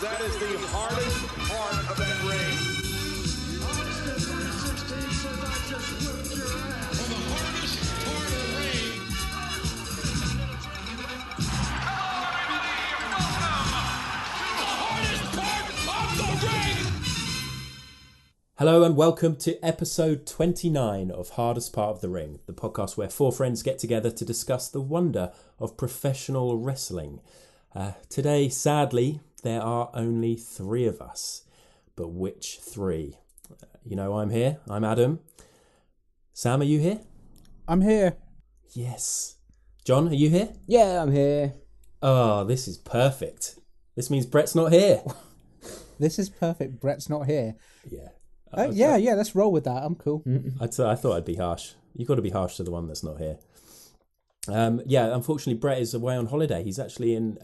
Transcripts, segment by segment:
That is the hardest part of that ring. For the hardest part of the ring. Hello and welcome to episode 29 of Hardest Part of the Ring, the podcast where four friends get together to discuss the wonder of professional wrestling. Today, sadly, there are only three of us. But which three? I'm here. I'm Adam. Sam, are you here? I'm here. Yes. John, are you here? Yeah, I'm here. Oh, this is perfect. This means Brett's not here. This is perfect. Brett's not here. Yeah. Yeah, let's roll with that. I'm cool. I thought I'd be harsh. You've got to be harsh to the one that's not here. Unfortunately, Brett is away on holiday. He's actually in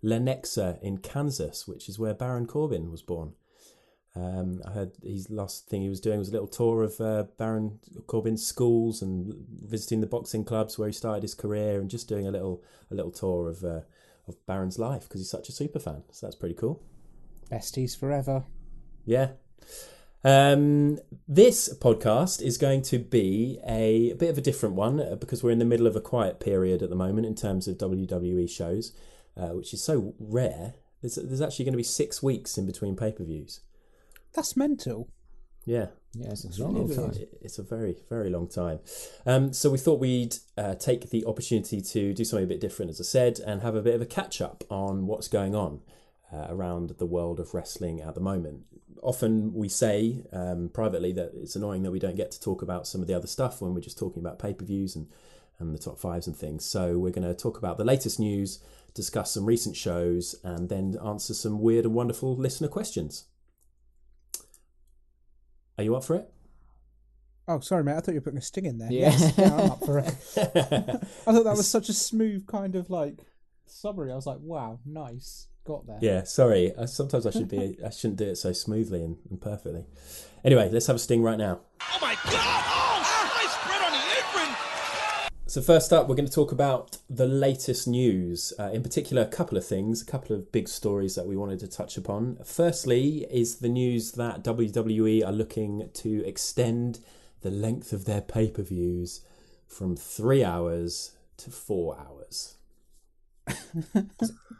Lenexa in Kansas, which is where Baron Corbin was born. I heard his last thing he was doing was a little tour of Baron Corbin's schools and visiting the boxing clubs where he started his career and just doing a little tour of Baron's life because he's such a super fan. So that's pretty cool. Besties forever. Yeah. This podcast is going to be a bit of a different one because we're in the middle of a quiet period at the moment in terms of WWE shows, which is so rare. There's actually going to be 6 weeks in between pay-per-views. That's mental. Yeah. Yes, it's a long time. It's a very, very long time. So we thought we'd take the opportunity to do something a bit different, as I said, and have a bit of a catch-up on what's going on around the world of wrestling at the moment. Often we say privately that it's annoying that we don't get to talk about some of the other stuff when we're just talking about pay-per-views and the top fives and things. So we're going to talk about the latest news, discuss some recent shows, and then answer some weird and wonderful listener questions. Are you up for it? Oh, sorry, mate. I thought you were putting a sting in there. Yeah. Yes, yeah, I'm up for it. I thought that was such a smooth kind of like summary. I was like, wow, nice. Got there. Yeah, sorry. Sometimes I shouldn't do it so smoothly and perfectly. Anyway, let's have a sting right now. Oh my God! Oh, nice spread on the apron. So first up, we're going to talk about the latest news. In particular, a couple of things, a couple of big stories that we wanted to touch upon. Firstly is the news that WWE are looking to extend the length of their pay-per-views from 3 hours to 4 hours.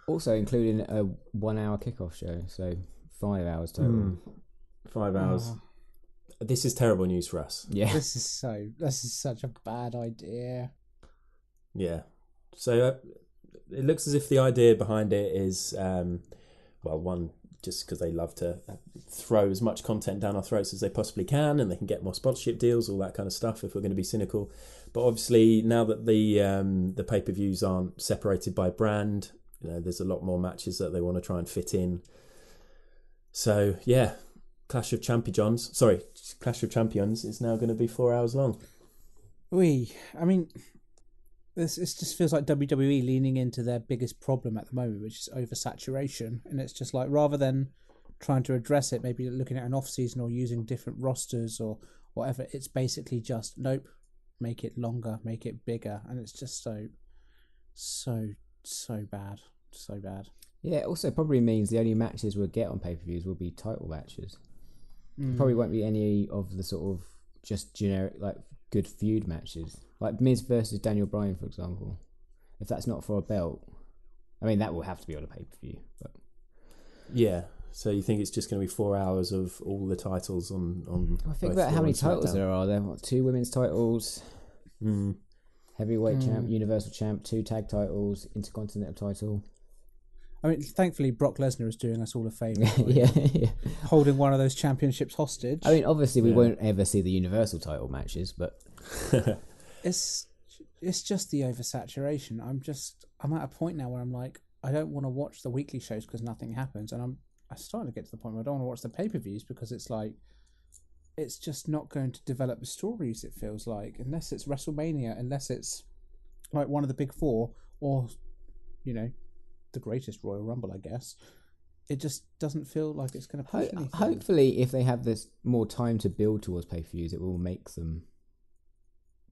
Also including a 1 hour kickoff show, so 5 hours total. 5 hours. This is terrible news for us. Yeah. This is such a bad idea. Yeah. So it looks as if the idea behind it is, one, just because they love to throw as much content down our throats as they possibly can, and they can get more sponsorship deals, all that kind of stuff, if we're going to be cynical. But obviously, now that the pay-per-views aren't separated by brand, there's a lot more matches that they want to try and fit in. So, yeah, Clash of Champions is now going to be 4 hours long. I mean, this just feels like WWE leaning into their biggest problem at the moment, which is oversaturation. And it's just like, rather than trying to address it, maybe looking at an off-season or using different rosters or whatever, it's basically just, nope, make it longer, make it bigger. And it's just so bad. So bad. Yeah, it also probably means the only matches we'll get on pay-per-views will be title matches. Probably won't be any of the sort of just generic, like, good feud matches. Like Miz versus Daniel Bryan, for example. If that's not for a belt, I mean, that will have to be on a pay-per-view. But Yeah. So you think it's just going to be 4 hours of all the titles on I think about how many titles there are. There are 2 women's titles, heavyweight champ, universal champ, 2 tag titles, intercontinental title. I mean, thankfully, Brock Lesnar is doing us all a favour. yeah. Holding one of those championships hostage. I mean, obviously, we won't ever see the universal title matches, but It's just the oversaturation. I'm at a point now where I'm like, I don't want to watch the weekly shows because nothing happens, and I'm starting to get to the point where I don't want to watch the pay-per-views because it's like, it's just not going to develop the stories, it feels like, unless it's WrestleMania, unless it's like one of the big four, or the greatest Royal Rumble, I guess. It just doesn't feel like it's going to push anything. Hopefully, if they have this more time to build towards pay-per-views, it will make them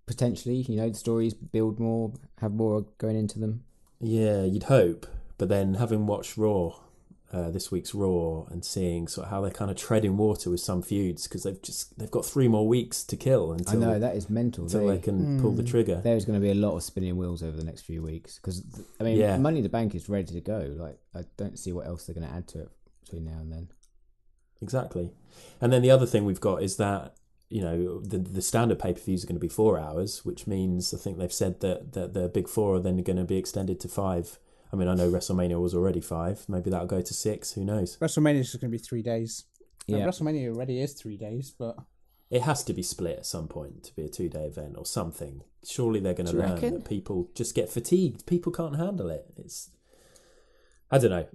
potentially, the stories build more, have more going into them. Yeah, you'd hope. But then, having watched Raw this week's Raw and seeing sort of how they're kind of treading water with some feuds because they've got 3 more weeks to kill until I know that is mental. Until they can pull the trigger. There's going to be a lot of spinning wheels over the next few weeks because I mean, Money in the Bank is ready to go. Like I don't see what else they're going to add to it between now and then. Exactly, and then the other thing we've got is that the standard pay-per-views are going to be 4 hours, which means I think they've said that the big 4 are then going to be extended to 5. I mean, I know WrestleMania was already 5. Maybe that'll go to 6. Who knows? WrestleMania is just going to be 3 days. Yeah. WrestleMania already is 3 days, but it has to be split at some point to be a 2-day event or something. Surely they're going to learn that people just get fatigued. People can't handle it. I don't know.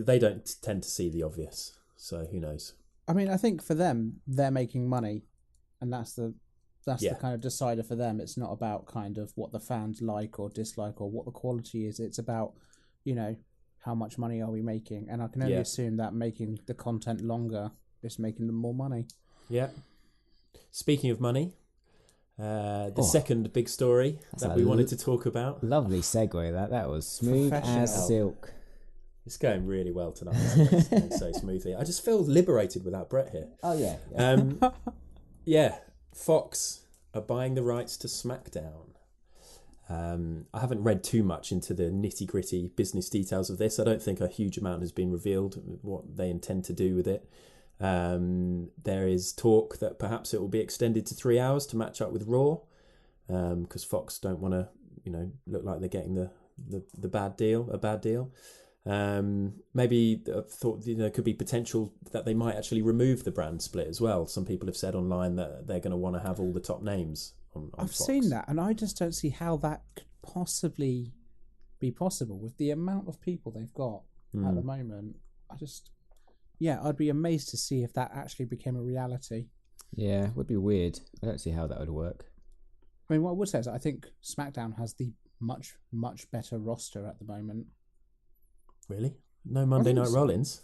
They don't tend to see the obvious, so who knows? I mean, I think for them, they're making money, and that's the kind of decider for them. It's not about kind of what the fans like or dislike or what the quality is. It's about, how much money are we making? And I can only assume that making the content longer is making them more money. Yeah. Speaking of money, the second big story that we wanted to talk about. Lovely segue. That was smooth as silk. It's going really well tonight. It's going so smoothly. I just feel liberated without Brett here. Oh, yeah. Yeah. Fox are buying the rights to SmackDown. I haven't read too much into the nitty-gritty business details of this. I don't think a huge amount has been revealed what they intend to do with it. There is talk that perhaps it will be extended to 3 hours to match up with Raw, because Fox don't want to, look like they're getting the bad deal. Maybe I thought could be potential that they might actually remove the brand split as well. Some people have said online that they're going to want to have all the top names on I've Fox. seen that, and I just don't see how that could possibly be possible with the amount of people they've got at the moment. I'd be amazed to see if that actually became a reality. Yeah, it would be weird. I don't see how that would work. I mean, what I would say is I think SmackDown has the much, much better roster at the moment. Really? No Monday Night Rollins?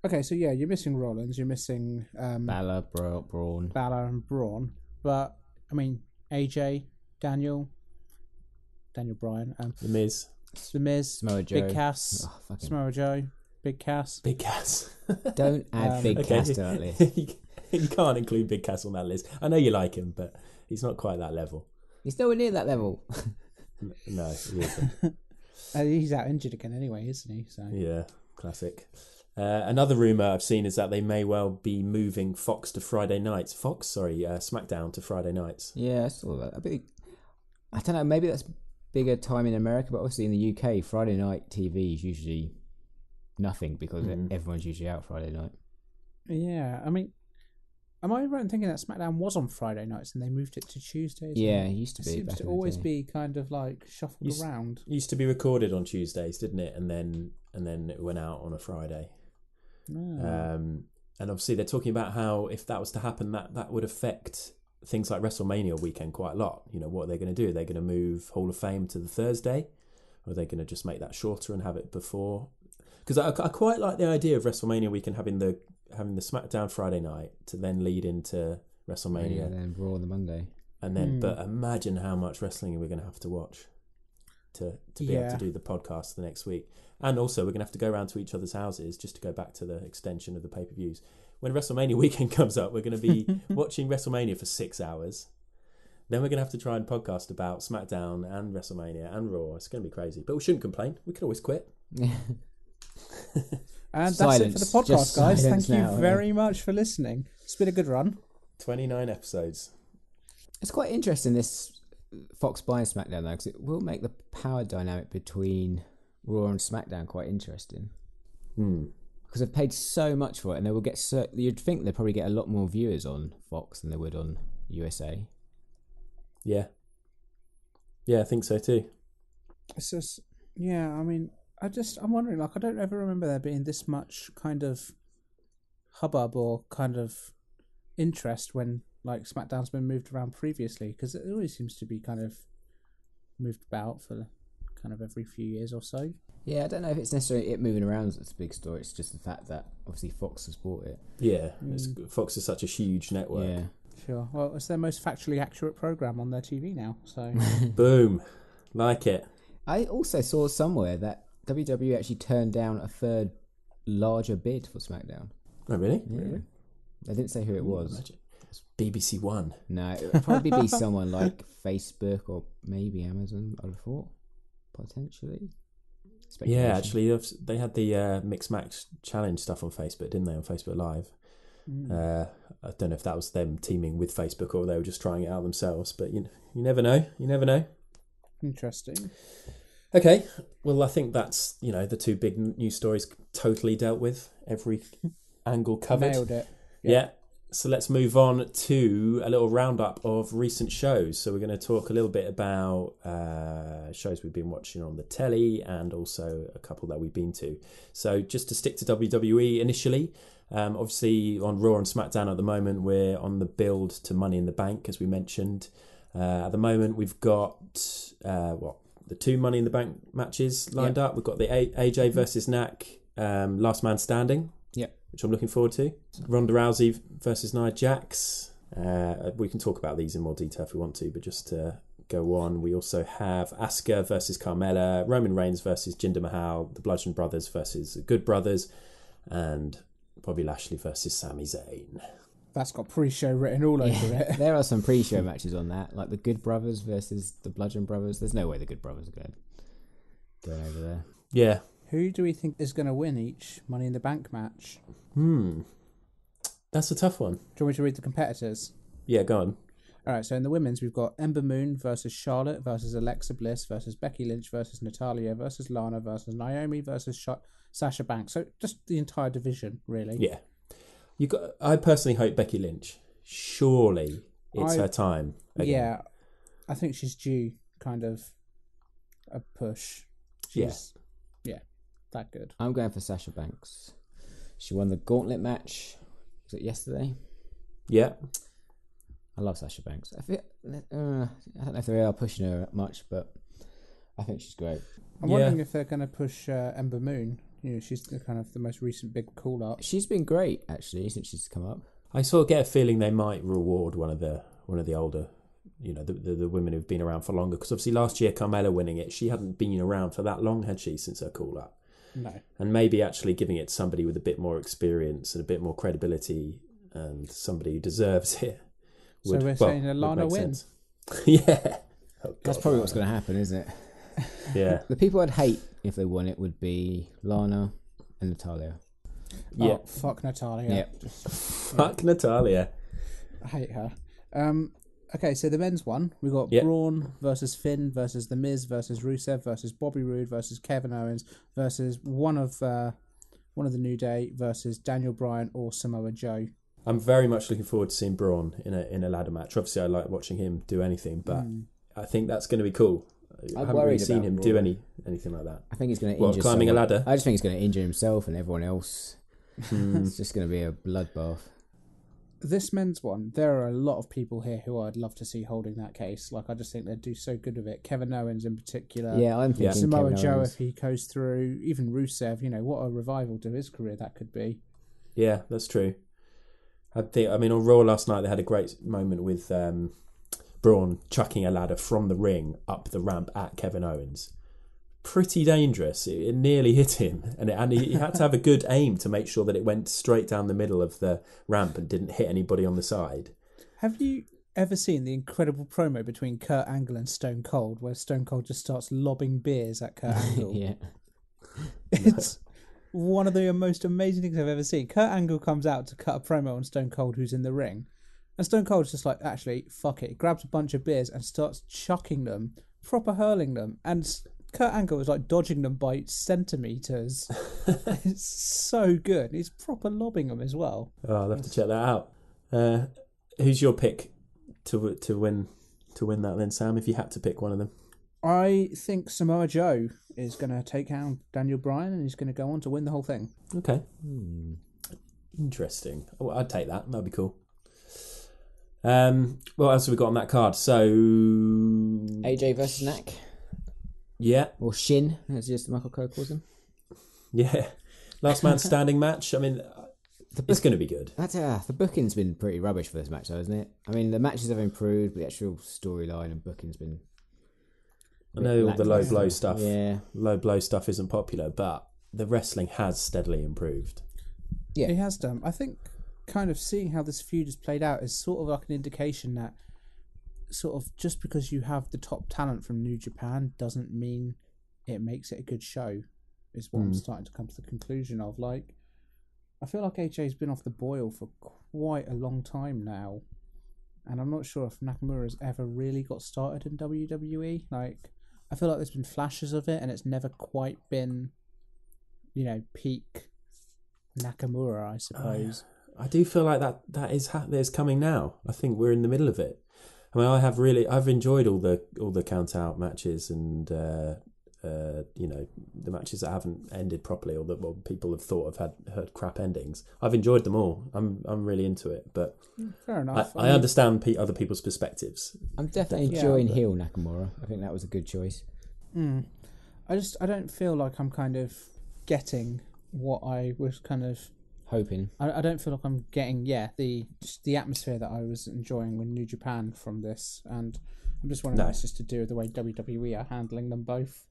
Okay, so yeah, you're missing Rollins, you're missing Balor, Braun. Balor and Braun. But, I mean, AJ, Daniel Bryan, The Miz, Samoa Joe. Big Cass, Samoa Joe, Big Cass. Big Cass. Don't add Big Cass to that list. You can't include Big Cass on that list. I know you like him, but he's not quite that level. He's nowhere near that level. No, he isn't. He's out injured again anyway, isn't he? So yeah, classic. Another rumour I've seen is that they may well be moving SmackDown to Friday nights. Yeah, I saw that. I don't know, maybe that's bigger time in America, but obviously in the UK, Friday night TV is usually nothing because everyone's usually out Friday night. Yeah, I mean, am I right in thinking that SmackDown was on Friday nights and they moved it to Tuesdays? Yeah, it used to be. It seems to always be kind of like shuffled around. It used to be recorded on Tuesdays, didn't it? And then it went out on a Friday. And obviously they're talking about how if that was to happen, that would affect things like WrestleMania weekend quite a lot. What are they going to do? Are they going to move Hall of Fame to the Thursday? Or are they going to just make that shorter and have it before? Because I quite like the idea of WrestleMania weekend having the SmackDown Friday night to then lead into WrestleMania. Yeah, then Raw on the Monday. And then, but imagine how much wrestling we're going to have to watch to be able to do the podcast the next week. And also, we're going to have to go around to each other's houses just to go back to the extension of the pay-per-views. When WrestleMania weekend comes up, we're going to be watching WrestleMania for 6 hours. Then we're going to have to try and podcast about SmackDown and WrestleMania and Raw. It's going to be crazy. But we shouldn't complain. We could always quit. And that's it for the podcast, guys. Thank you very much for listening. It's been a good run. 29 episodes. It's quite interesting, this Fox buying SmackDown, though, because it will make the power dynamic between Raw and SmackDown quite interesting. Because they've paid so much for it, and they will get you'd think they'd probably get a lot more viewers on Fox than they would on USA. Yeah, I think so too. It's just, I mean, I'm wondering, I don't ever remember there being this much kind of hubbub or kind of interest when SmackDown's been moved around previously, because it always seems to be kind of moved about for kind of every few years or so. Yeah, I don't know if it's necessarily it moving around that's a big story. It's just the fact that obviously Fox has bought it. Yeah, Fox is such a huge network. Yeah, sure. Well, it's their most factually accurate program on their TV now. So boom, like it. I also saw somewhere that WWE actually turned down a third larger bid for SmackDown. Oh, really? Yeah. They didn't say who it was. Imagine. It's BBC One. No, it would probably be someone like Facebook or maybe Amazon, I'd have thought. Potentially. Yeah, actually, they had the Mixed Match Challenge stuff on Facebook, didn't they? On Facebook Live. I don't know if that was them teaming with Facebook or they were just trying it out themselves, but you never know. You never know. Interesting. Okay, well, I think that's, the two big news stories totally dealt with. Every angle covered. Nailed it. Yeah. So let's move on to a little roundup of recent shows. So we're going to talk a little bit about shows we've been watching on the telly and also a couple that we've been to. So just to stick to WWE initially, obviously on Raw and SmackDown at the moment, we're on the build to Money in the Bank, as we mentioned. At the moment, we've got, the two Money in the Bank matches lined up. We've got the AJ versus Nak Last Man Standing. Which I'm looking forward to. Ronda Rousey versus Nia Jax. We can talk about these in more detail if we want to, but just to go on, we also have Asuka versus Carmella, Roman Reigns versus Jinder Mahal, the Bludgeon Brothers versus the Good Brothers, and Bobby Lashley versus Sami Zayn. That's got pre-show written all over it. There are some pre-show matches on that, like the Good Brothers versus the Bludgeon Brothers. There's no way the Good Brothers are going over there. Yeah. Who do we think is going to win each Money in the Bank match? That's a tough one. Do you want me to read the competitors? Yeah, go on. All right, so in the women's, we've got Ember Moon versus Charlotte versus Alexa Bliss versus Becky Lynch versus Natalia versus Lana versus Naomi versus Sasha Banks. So just the entire division, really. Yeah. I personally hope Becky Lynch. Surely it's her time again. Yeah, I think she's due kind of a push. Yeah, that good. I'm going for Sasha Banks. She won the gauntlet match. Was it yesterday? Yeah. I love Sasha Banks. I don't know if they are pushing her much, but I think she's great. I'm wondering if they're going to push Ember Moon. She's kind of the most recent big call-up. She's been great, actually, since she's come up. I sort of get a feeling they might reward one of the older, the women who've been around for longer. Because obviously last year, Carmella winning it, she hadn't been around for that long, had she, since her call-up? No. And maybe actually giving it to somebody with a bit more experience and a bit more credibility and somebody who deserves it. So we're saying Lana wins. Yeah. That's probably what's going to happen, isn't it? Yeah. The people I'd hate if they won it would be Lana and Natalia. Yeah. Oh, fuck Natalia. Yeah. Fuck Natalia. I hate her. Okay, so the men's one, we got Braun versus Finn versus The Miz versus Rusev versus Bobby Roode versus Kevin Owens versus one of the New Day versus Daniel Bryan or Samoa Joe. I'm very much looking forward to seeing Braun in a ladder match. Obviously, I like watching him do anything, but I think that's going to be cool. I haven't really seen him do anything like that. I think he's going to injure climbing someone. a ladder. I just think he's going to injure himself and everyone else. It's just going to be a bloodbath. This men's one, there are a lot of people here who I'd love to see holding that case. Like, I just think they'd do so good with it. Kevin Owens in particular. Yeah, I'm thinking Samoa Kevin Joe Owens. if he goes through. Even Rusev, what a revival to his career that could be. Yeah, that's true. On Raw last night, they had a great moment with Braun chucking a ladder from the ring up the ramp at Kevin Owens. Pretty dangerous. It nearly hit him, and he had to have a good aim to make sure that it went straight down the middle of the ramp and didn't hit anybody on the side. Have you ever seen the incredible promo between Kurt Angle and Stone Cold, where Stone Cold just starts lobbing beers at Kurt Angle? Yeah. It's one of the most amazing things I've ever seen. Kurt Angle comes out to cut a promo on Stone Cold, who's in the ring, and Stone Cold's just like, actually, fuck it. He grabs a bunch of beers and starts chucking them, proper hurling them, and Kurt Angle was like dodging them by centimetres. It's so good. He's proper lobbing them as well. Oh, I'll have to check that out. Who's your pick to win that then, Sam? If you had to pick one of them, I think Samoa Joe is going to take out Daniel Bryan and he's going to go on to win the whole thing. Okay. Interesting. Oh, I'd take that. That'd be cool. What else have we got on that card? So AJ versus Nak. Yeah. Or Shin, as just Michael Cole calls him. Yeah. Last man standing match. I mean, it's going to be good. The booking's been pretty rubbish for this match, though, isn't it? I mean, the matches have improved, but the actual storyline and booking's been I know all the low blow lackluster. stuff. Yeah. Low blow stuff isn't popular, but the wrestling has steadily improved. Yeah. It has done. I think kind of seeing how this feud has played out is sort of like an indication that sort of just because you have the top talent from New Japan doesn't mean it makes it a good show, is what I'm starting to come to the conclusion of. Like, I feel like AJ's been off the boil for quite a long time now, and I'm not sure if Nakamura's ever really got started in WWE. Like, I feel like there's been flashes of it, and it's never quite been, peak Nakamura, I suppose. I do feel like that is coming now. I think we're in the middle of it. I mean, I've enjoyed all the count out matches and the matches that haven't ended properly or that people have thought have heard crap endings. I've enjoyed them all. I'm really into it, but Fair enough. I understand other people's perspectives. I'm definitely enjoying heel Nakamura. I think that was a good choice. I don't feel like I'm kind of getting what I was kind of Hoping. I don't feel like I'm getting the atmosphere that I was enjoying with New Japan from this, and I'm just wondering if it's just to do with the way WWE are handling them both.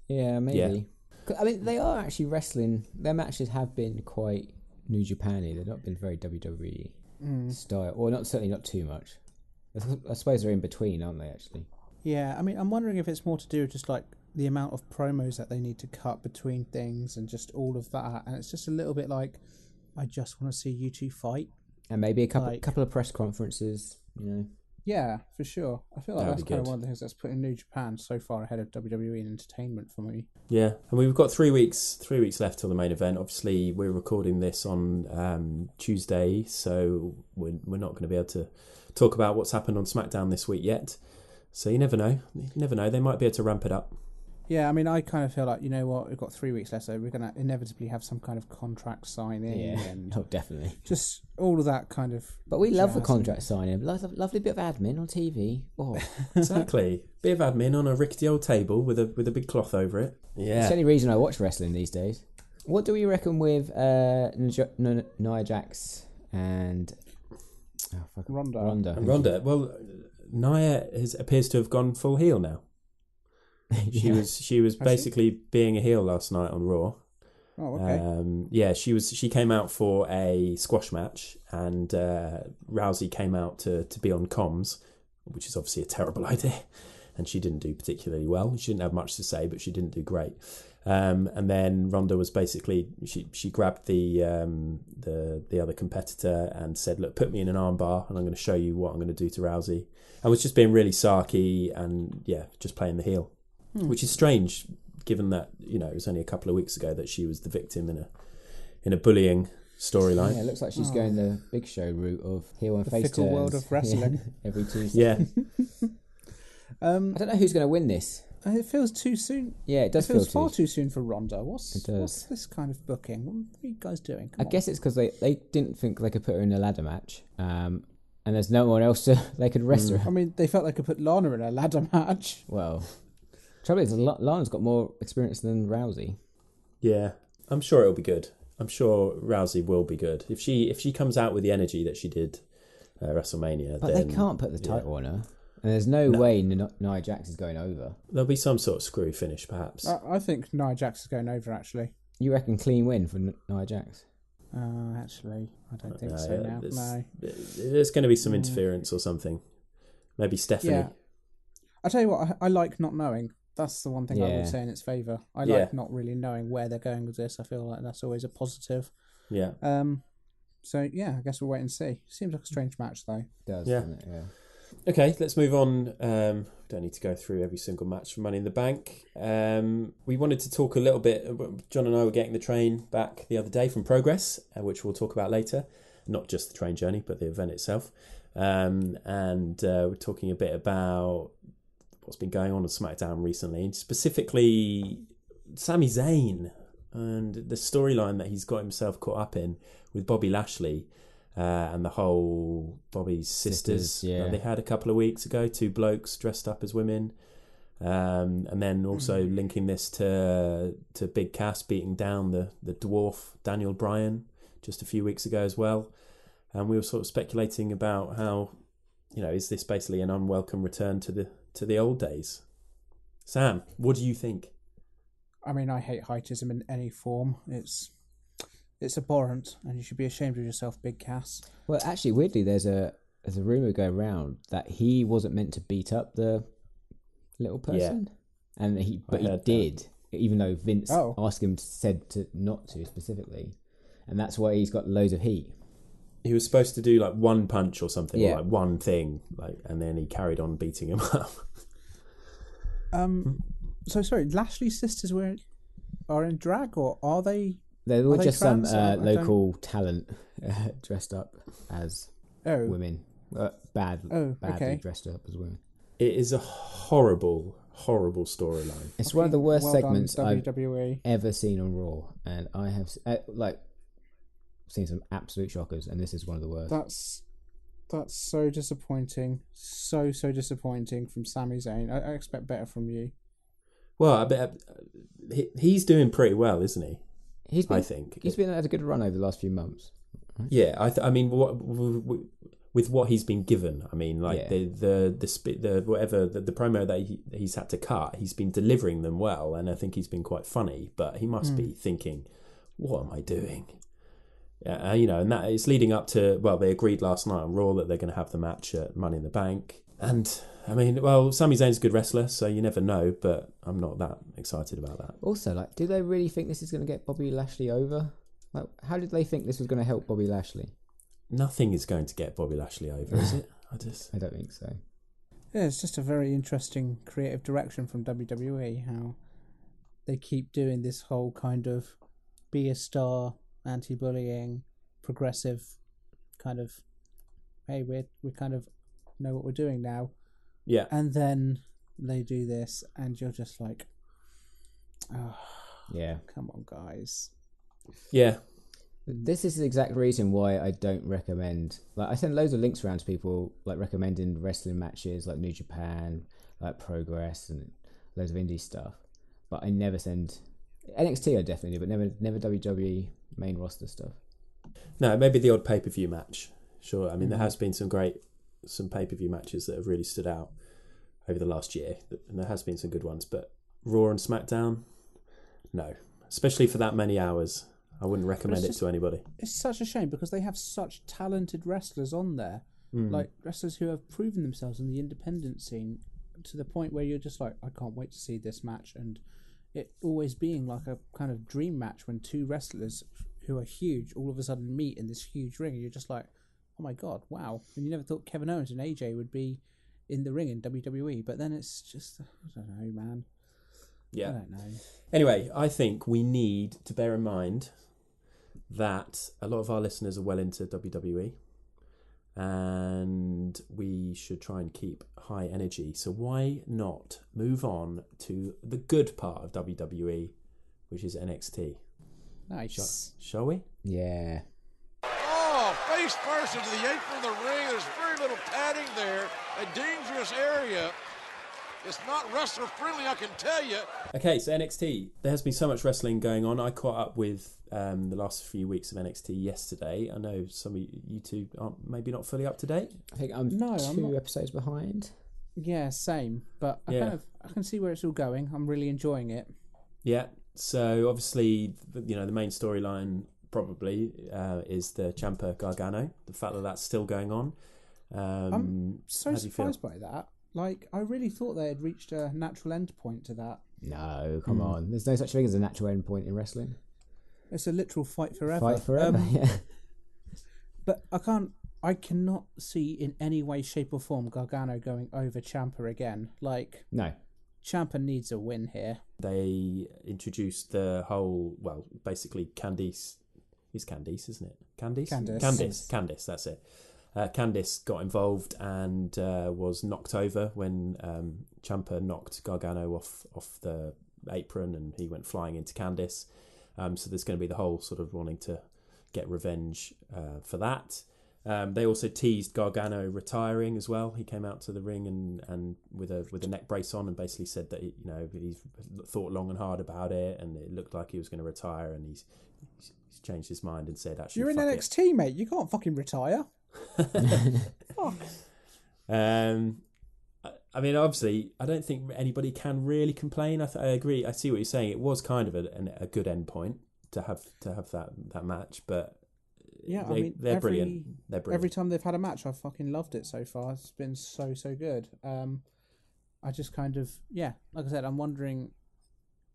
Yeah, maybe. Yeah. I mean, they are actually wrestling. Their matches have been quite New Japan-y. They've not been very WWE style, or certainly not too much. I suppose they're in between, aren't they? Actually. Yeah, I mean, I'm wondering if it's more to do with just like the amount of promos that they need to cut between things and just all of that, and it's just a little bit like, I just want to see you two fight, and maybe a couple of press conferences. Yeah, for sure. I feel like that's kind of good. one of the things that's putting New Japan so far ahead of WWE in entertainment for me. Yeah, and we've got 3 weeks left till the main event. Obviously, we're recording this on Tuesday, so we're not going to be able to talk about what's happened on SmackDown this week yet. So you never know. They might be able to ramp it up. Yeah, I mean, I kind of feel like, you know what, we've got 3 weeks left, so we're going to inevitably have some kind of contract signing and definitely. just all of that kind of. But we love the contract signing. Lovely bit of admin on TV. Oh, exactly. Bit of admin on a rickety old table with a big cloth over it. Yeah. It's the only reason I watch wrestling these days. What do we reckon with Nia Jax and Ronda? Well, Nia appears to have gone full heel now. She was basically being a heel last night on Raw. Oh, okay. She came out for a squash match, and Rousey came out to be on comms, which is obviously a terrible idea. And she didn't do particularly well. She didn't have much to say, but she didn't do great. And then Ronda was basically she grabbed the other competitor and said, "Look, put me in an armbar, and I'm going to show you what I'm going to do to Rousey." And was just being really sarky and just playing the heel. Which is strange, given that it was only a couple of weeks ago that she was the victim in a bullying storyline. Yeah, it looks like she's going the Big Show route of heel and face fickle turns. world of wrestling. Every Tuesday. Yeah. I don't know who's going to win this. It feels too soon. Yeah, it does It feels feel far too soon for Ronda. What's It does. what's this kind of booking? What are you guys doing? I guess it's because they didn't think they could put her in a ladder match, and there's no one else they could wrestle her. I mean, they felt they could put Lana in a ladder match. Well, trouble is, Lana's got more experience than Rousey. Yeah, I'm sure it'll be good. I'm sure Rousey will be good if she comes out with the energy that she did WrestleMania. But then, they can't put the title on her, and there's no way Nia Jax is going over. There'll be some sort of screw finish, perhaps. I think Nia Jax is going over, actually. You reckon clean win for Nia Jax? Actually, I don't think so now. No. There's going to be some interference or something. Maybe Stephanie. Yeah. I tell you what, I like not knowing. That's the one thing I would say in its favour. I like not really knowing where they're going with this. I feel like that's always a positive. Yeah. So, I guess we'll wait and see. Seems like a strange match, though. It does, Yeah. doesn't it? Yeah. Okay, let's move on. Don't need to go through every single match for Money in the Bank. We wanted to talk a little bit. John and I were getting the train back the other day from Progress, which we'll talk about later. Not just the train journey, but the event itself. And we're talking a bit about what's been going on SmackDown recently, and specifically Sami Zayn and the storyline that he's got himself caught up in with Bobby Lashley and the whole Bobby's sisters that they had a couple of weeks ago, 2 blokes dressed up as women, and then also linking this to Big Cass beating down the dwarf Daniel Bryan just a few weeks ago as well. And we were sort of speculating about how, is this basically an unwelcome return to the old days? Sam, what do you think? I mean, I hate heightism in any form. It's abhorrent, and you should be ashamed of yourself, Big Cass. Well, actually, weirdly, there's a rumor going around that he wasn't meant to beat up the little person, and he did, even though Vince asked him said to not to specifically, and that's why he's got loads of heat. He was supposed to do like one punch or something, or like one thing, like, and then he carried on beating him up. So sorry, Lashley's sisters are in drag, or are they? They're all just some local talent dressed up as women. Badly dressed up as women. It is a horrible storyline. It's one of the worst segments WWE. I've ever seen on Raw, and I have seen some absolute shockers, and this is one of the worst. That's so disappointing. So disappointing from Sami Zayn. I expect better from you. Well, I bet he's doing pretty well, isn't he? He's had a good run over the last few months. Right? Yeah, I mean, with what he's been given, I mean, like the promo that he's had to cut, he's been delivering them well, and I think he's been quite funny. But he must be thinking, "What am I doing?" And that it's leading up to, well, they agreed last night on Raw that they're going to have the match at Money in the Bank, and I mean, well, Sami Zayn's a good wrestler, so you never know, but I'm not that excited about that. Also, like, do they really think this is going to get Bobby Lashley over? Like, how did they think this was going to help Bobby Lashley? Nothing is going to get Bobby Lashley over, is it? I don't think so. Yeah, it's just a very interesting creative direction from WWE, how they keep doing this whole kind of be a star, anti-bullying, progressive kind of, hey, we kind of know what we're doing now. Yeah. And then they do this, and you're just like, oh, yeah, come on, guys. Yeah. This is the exact reason why I don't recommend. Like, I send loads of links around to people, like recommending wrestling matches, like New Japan, like Progress, and loads of indie stuff. But I never send NXT. I definitely do, but never WWE main roster stuff. No, maybe the odd pay-per-view match. Sure. I mean, there has been some pay-per-view matches that have really stood out over the last year, and there has been some good ones. But Raw and SmackDown, no, especially for that many hours. I wouldn't recommend it to anybody. It's such a shame because they have such talented wrestlers on there. Like wrestlers who have proven themselves in the independent scene to the point where you're just like, I can't wait to see this match. And it always being like a kind of dream match when two wrestlers who are huge all of a sudden meet in this huge ring. And you're just like, oh my God, wow. And you never thought Kevin Owens and AJ would be in the ring in WWE. But then it's just, I don't know, man. Yeah. I don't know. Anyway, I think we need to bear in mind that a lot of our listeners are well into WWE, and we should try and keep high energy. So why not move on to the good part of WWE, which is NXT? Nice. Shall we? Yeah. Oh, face first into the apron of the ring. There's very little padding there. A dangerous area. It's not wrestler friendly, I can tell you. Okay, so NXT. There has been so much wrestling going on. I caught up with the last few weeks of NXT yesterday. I know some of you two aren't maybe not fully up to date. I think I'm two episodes behind. Yeah, same. But I can see where it's all going. I'm really enjoying it. Yeah. So obviously, the main storyline probably is the Ciampa Gargano. The fact that that's still going on. I'm so surprised by that. Like, I really thought they had reached a natural end point to that. No, come on. There's no such thing as a natural end point in wrestling. It's a literal fight forever. Fight forever, yeah. But I cannot see in any way, shape or form Gargano going over Ciampa again. Like, no. Ciampa needs a win here. They introduced the whole, well, basically Candice. It's Candice, isn't it? Candice, that's it. Candice got involved and was knocked over when Ciampa knocked Gargano off the apron, and he went flying into Candice. So there's going to be the whole sort of wanting to get revenge for that. They also teased Gargano retiring as well. He came out to the ring and with a neck brace on, and basically said that he's thought long and hard about it, and it looked like he was going to retire, and he's changed his mind and said, actually, you're in NXT, mate. You can't fucking retire. Fuck. I mean, obviously, I don't think anybody can really complain. I agree. I see what you're saying. It was kind of a good end point to have that match, but Yeah, they're brilliant. They're brilliant. Every time they've had a match, I've fucking loved it so far. It's been so good. I just kind of, like I said, I'm wondering,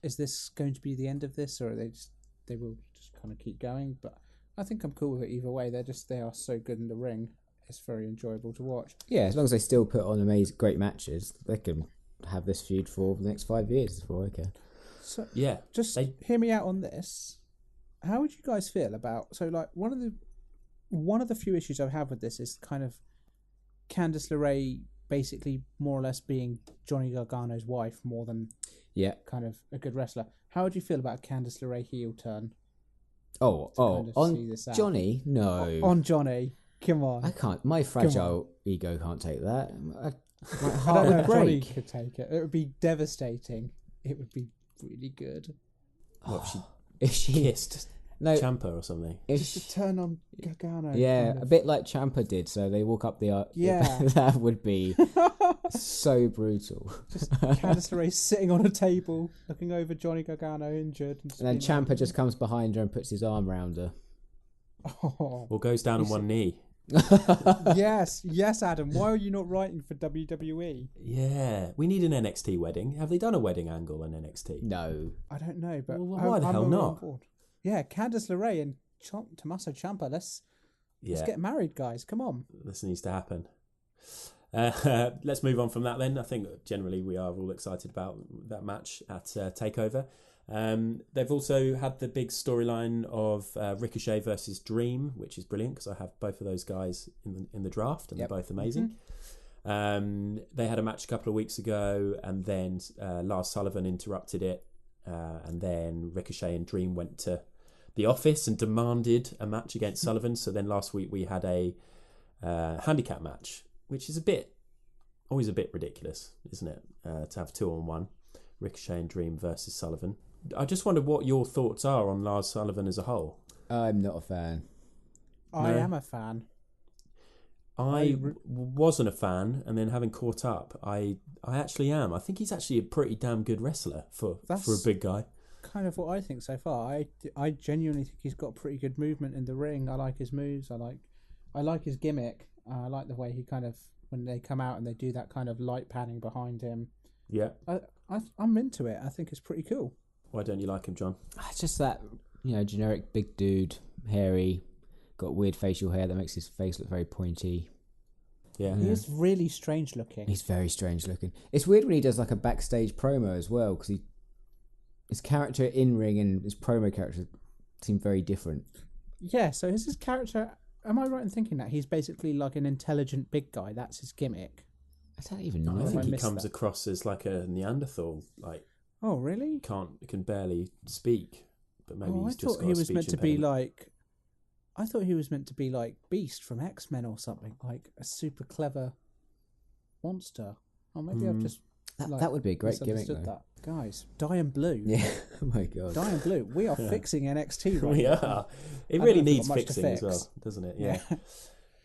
is this going to be the end of this, or they will just kind of keep going? But I think I'm cool with it either way. They are so good in the ring. It's very enjoyable to watch. Yeah, as long as they still put on great matches, they can have this feud for the next 5 years before I care. So just hear me out on this. How would you guys feel about one of the few issues I have with this is kind of Candice LeRae basically more or less being Johnny Gargano's wife more than kind of a good wrestler. How would you feel about Candice LeRae heel turn? On Johnny? No. On Johnny. Come on. I can't. My fragile ego can't take that. My I heart don't know would if Johnny break. could take it. It would be devastating. It would be really good. What, If she kissed Ciampa or something? Just to turn on Gargano. Yeah, kind a of. bit like Ciampa did. So they walk up the aisle. Yeah. That would be so brutal. Just Candice LeRae sitting on a table, looking over Johnny Gargano injured. And then Ciampa just comes behind her and puts his arm around her. Oh. Or goes down on one knee. Yes, Adam. Why are you not writing for WWE? Yeah, we need an NXT wedding. Have they done a wedding angle in NXT? No. I don't know, but Well, why the hell I'm not? on board. Yeah, Candice LeRae and Tommaso Ciampa. Let's get married, guys. Come on. This needs to happen. Let's move on from that then. I think generally we are all excited about that match at TakeOver. They've also had the big storyline of Ricochet versus Dream, which is brilliant because I have both of those guys in the draft and they're both amazing. They had a match a couple of weeks ago and then Lars Sullivan interrupted it and then Ricochet and Dream went to the office and demanded a match against Sullivan. So then last week we had a handicap match, which is always a bit ridiculous, isn't it? To have 2-on-1, Ricochet and Dream versus Sullivan. I just wonder what your thoughts are on Lars Sullivan as a whole. I'm not a fan. I am a fan. I wasn't a fan, and then having caught up, I actually am. I think he's actually a pretty damn good wrestler for a big guy. Kind of what I think so far. I genuinely think he's got pretty good movement in the ring. I like his moves. I like his gimmick. I like the way he kind of, when they come out and they do that kind of light panning behind him. Yeah. I'm into it. I think it's pretty cool. Why don't you like him, John? It's just that, generic big dude, hairy, got weird facial hair that makes his face look very pointy. Yeah. He is really strange looking. He's very strange looking. It's weird when he does like a backstage promo as well, because his character in ring and his promo character seem very different. Yeah, so is his character... Am I right in thinking that he's basically like an intelligent big guy? That's his gimmick. I don't even know. I think he missed comes that. across as like a Neanderthal, like Oh, really? can barely speak, but maybe he's just got he a was speech meant to be impediment. like... I thought he was meant to be like Beast from X-Men or something, like a super clever monster. Or maybe I've just... That would be a great gimmick, misunderstood though. that. Guys, Diane Blue. Yeah, oh my god. Diane Blue. We are fixing NXT right We now. are. It I really don't know if needs we've got much to fixing as fix. well, doesn't it? Yeah.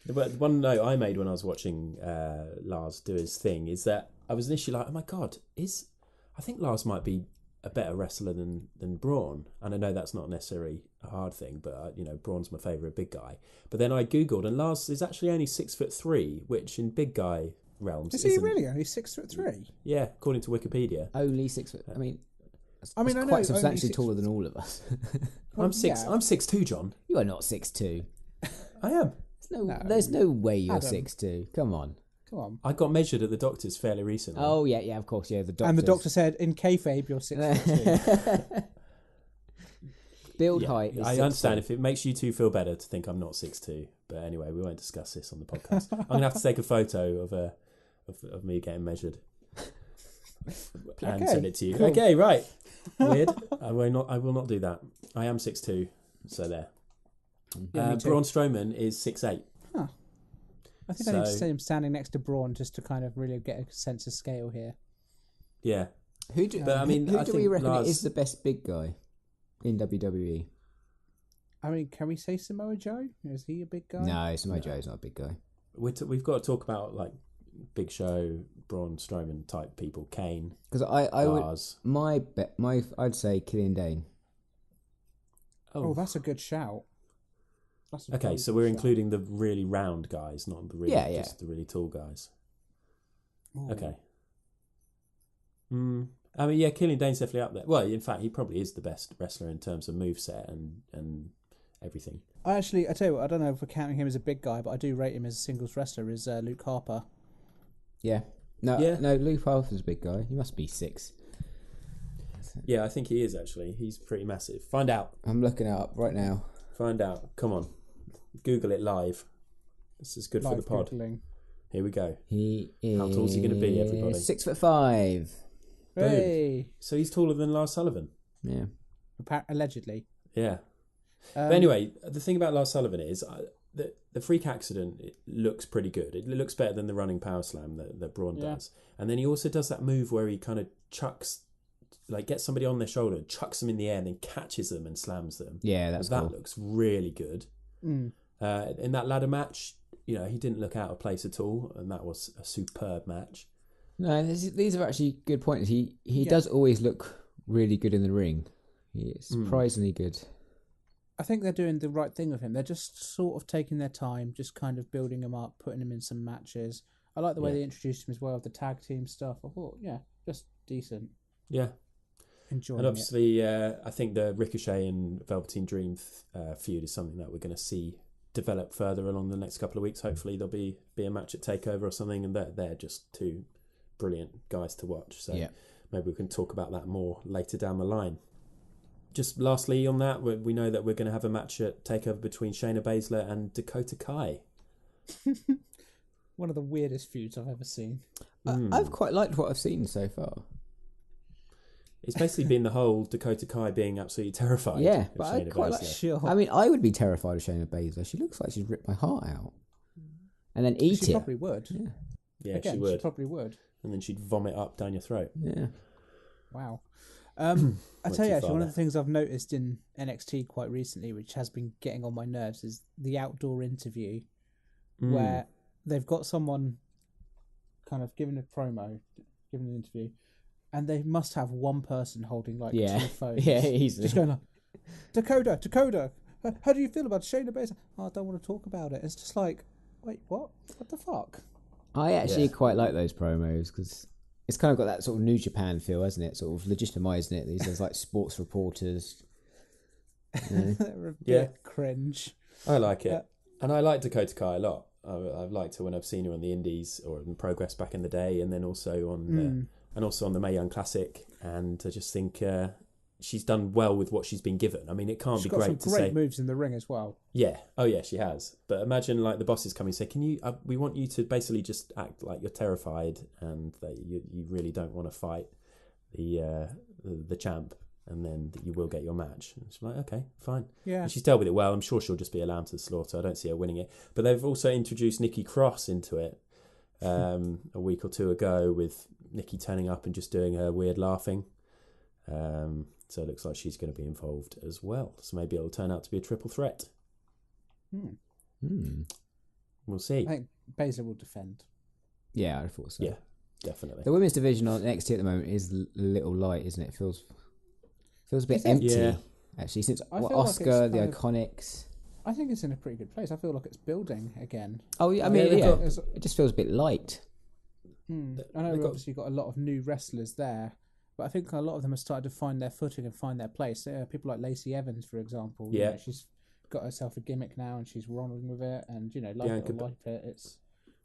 But one note I made when I was watching Lars do his thing is that I was initially like, oh my god, I think Lars might be a better wrestler than Braun. And I know that's not necessarily a hard thing, but Braun's my favourite big guy. But then I googled, and Lars is actually only 6'3", which in big guy realms Is he isn't- really only 6'3"? Yeah, according to Wikipedia. Only 6 foot. I mean, I know, quite only substantially 6 taller than all of us. Well, I'm 6'2", John. You are not 6'2". I am. There's no way you're Adam. 6'2". Come on. Come on. I got measured at the doctor's fairly recently. Oh yeah, of course, yeah. The doctor. And the doctor said, in kayfabe, you're 6'2". build Yeah, height. Is I 6'2". understand if it makes you two feel better to think I'm not 6'2", but anyway, we won't discuss this on the podcast. I'm gonna have to take a photo of me getting measured and Okay, send it to you. cool. Okay, right. Weird. I will not do that. I am 6'2", so there. Yeah, me too. Braun Strowman is 6'8". I think I need to So- see him standing next to Braun just to kind of really get a sense of scale here. Yeah. Who do, But I mean, who I do we think reckon Lars- is the best big guy in WWE? I mean, can we say Samoa Joe? Is he a big guy? No, Samoa Joe's not a big guy. We've got to talk about like Big Show, Braun Strowman type people, Kane, Because I would Lars. I'd say Killian Dane. Oh, that's a good shout. That's a Okay, very so good we're shout. including the really round guys, not the really Yeah. just the really tall guys. Ooh. Okay. I mean, yeah, Killian Dane's definitely up there. Well, in fact, he probably is the best wrestler in terms of moveset and everything. I tell you what, I don't know if we're counting him as a big guy, but I do rate him as a singles wrestler, is Luke Harper. Yeah. No, Yeah. no. Luke Harper's a big guy. He must be 6. Yeah, I think he is actually. He's pretty massive. Find out. I'm looking it up right now. Find out. Come on. Google it live. This is good for the Live pod. Googling. Here we go. He is. How tall's he going to be, everybody? 6'5". Boom. Hey! So he's taller than Lars Sullivan. Yeah. Allegedly. Yeah. But anyway, the thing about Lars Sullivan is the freak accident, it looks pretty good. It looks better than the running power slam that Braun does. And then he also does that move where he kind of chucks, like gets somebody on their shoulder, chucks them in the air, and then catches them and slams them. Yeah, that cool. Looks really good. Mm. In that ladder match, he didn't look out of place at all, and that was a superb match. No, these are actually good points. He does always look really good in the ring. He is surprisingly good. I think they're doing the right thing with him. They're just sort of taking their time, just kind of building him up, putting him in some matches. I like the way they introduced him as well, the tag team stuff. I thought, just decent. Yeah. Enjoying and obviously, I think the Ricochet and Velveteen Dream feud is something that we're going to see develop further along the next couple of weeks. Hopefully there'll be a match at TakeOver or something, and they're just two brilliant guys to watch. So maybe we can talk about that more later down the line. Just lastly on that, we know that we're going to have a match at TakeOver between Shayna Baszler and Dakota Kai. One of the weirdest feuds I've ever seen. I've quite liked what I've seen so far. It's basically been the whole Dakota Kai being absolutely terrified. Yeah, of but Shayna I quite Baszler. like. I mean, I would be terrified of Shayna Baszler. She looks like she's ripped my heart out, and then eat She it. probably would. Yeah, Again, she would. She probably would. And then she'd vomit up down your throat. Yeah. Wow. I tell you, actually, one of the things I've noticed in NXT quite recently, which has been getting on my nerves, is the outdoor interview where they've got someone kind of giving a promo, giving an interview, and they must have one person holding like 2 phones. Yeah, easily. Just going like, Dakota, how do you feel about Shayna Baszler? Oh, I don't want to talk about it. It's just like, wait, what? What the fuck? I actually quite like those promos because it's kind of got that sort of New Japan feel, hasn't it? Sort of legitimising it. These are like sports reporters. They're a bit cringe. I like it. And I like Dakota Kai a lot. I've liked her when I've seen her on the Indies or in Progress back in the day, and then also on the Mae Young Classic. And I just think she's done well with what she's been given. I mean, it can't be great to say. She's got some great moves in the ring as well. Yeah. Oh, yeah, she has. But imagine like the bosses coming and say, "Can you? We want you to basically just act like you're terrified and that you really don't want to fight the champ, and then that you will get your match." And she's like, "Okay, fine." Yeah. And she's dealt with it well. I'm sure she'll just be allowed to slaughter. I don't see her winning it. But they've also introduced Nikki Cross into it a week or two ago, with Nikki turning up and just doing her weird laughing. So it looks like she's going to be involved as well. So maybe it'll turn out to be a triple threat. We'll see. I think Baszler will defend. Yeah, I thought so. Yeah, definitely. The women's division on NXT at the moment is a little light, isn't it? It feels a bit empty, actually, since I feel like Oscar, it's the kind of- Iconics. I think it's in a pretty good place. I feel like it's building again. Oh, yeah, I mean, they've got- it just feels a bit light. I know they've we've got- obviously got a lot of new wrestlers there, but I think a lot of them have started to find their footing and find their place. People like Lacey Evans, for example. You know, she's got herself a gimmick now and she's rolling with it, and like it or like it, it's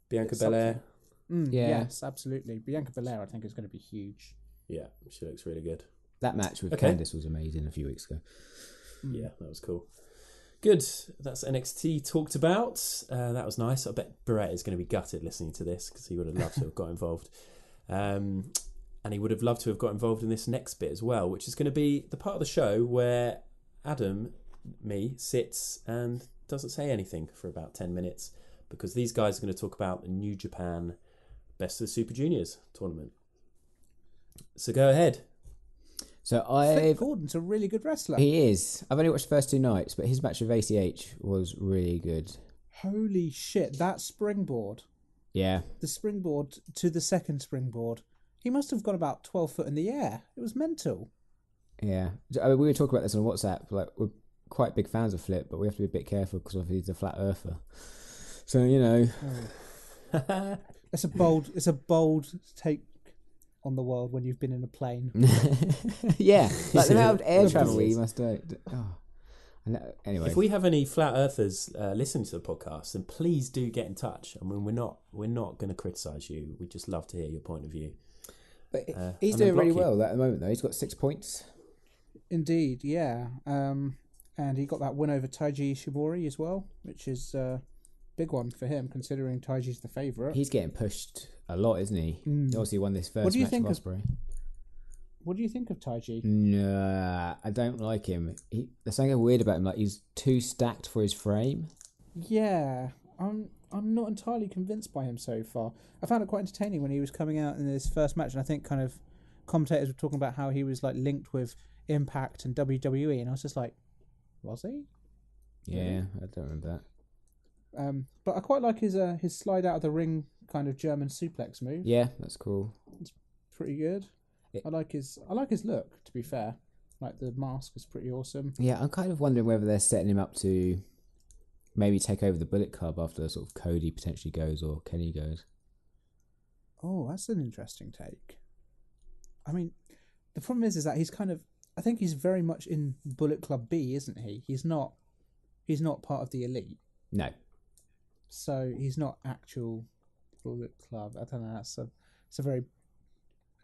Bianca it's Belair. Yes, absolutely. Bianca Belair, I think, is going to be huge. Yeah, she looks really good. That match with Okay. Candice was amazing a few weeks ago. Yeah, that was cool. Good. That's NXT talked about. That was nice. I bet Barrett is going to be gutted listening to this because he would have loved to have got involved. And he would have loved to have got involved in this next bit as well, which is going to be the part of the show where Adam, me, sits and doesn't say anything for about 10 minutes because these guys are going to talk about the New Japan Best of the Super Juniors tournament. So go ahead. So Flip Gordon's a really good wrestler. He is. I've only watched the first 2 nights, but his match with ACH was really good. Holy shit, that springboard. Yeah. the springboard to the second springboard, he must have got about 12 foot in the air. It was mental. Yeah. I mean, we were talking about this on WhatsApp. Like, we're quite big fans of Flip, but we have to be a bit careful because obviously he's a flat earther. So, you know. It's a bold take on the world when you've been in a plane. Yeah. Like the amount of air travel we must do. Oh. Anyway. If we have any flat earthers listening to the podcast, then please do get in touch. I mean, we're not going to criticise you. We just love to hear your point of view. But he's doing really well at the moment, though. He's got 6 points. Indeed, yeah. And he got that win over Taiji Ishimori as well, which is a big one for him, considering Taiji's the favourite. He's getting pushed a lot, isn't he? He obviously won this first match with Ospreay. What do you think of Taiji? Nah, I don't like him. There's something weird about him. Like, he's too stacked for his frame. Yeah, I'm not entirely convinced by him so far. I found it quite entertaining when he was coming out in his first match, and I think kind of commentators were talking about how he was like linked with Impact and WWE, and I was just like, was he? Yeah, I don't remember that. But I quite like his slide out of the ring kind of German suplex move. Yeah, that's cool. It's pretty good. I like his look, to be fair. Like, the mask is pretty awesome. Yeah, I'm kind of wondering whether they're setting him up to maybe take over the Bullet Club after sort of Cody potentially goes or Kenny goes. Oh, that's an interesting take. I mean, the problem is that he's kind of, I think he's very much in Bullet Club B, isn't he? He's not part of the Elite. No. So he's not actual Bullet Club. I don't know. It's a very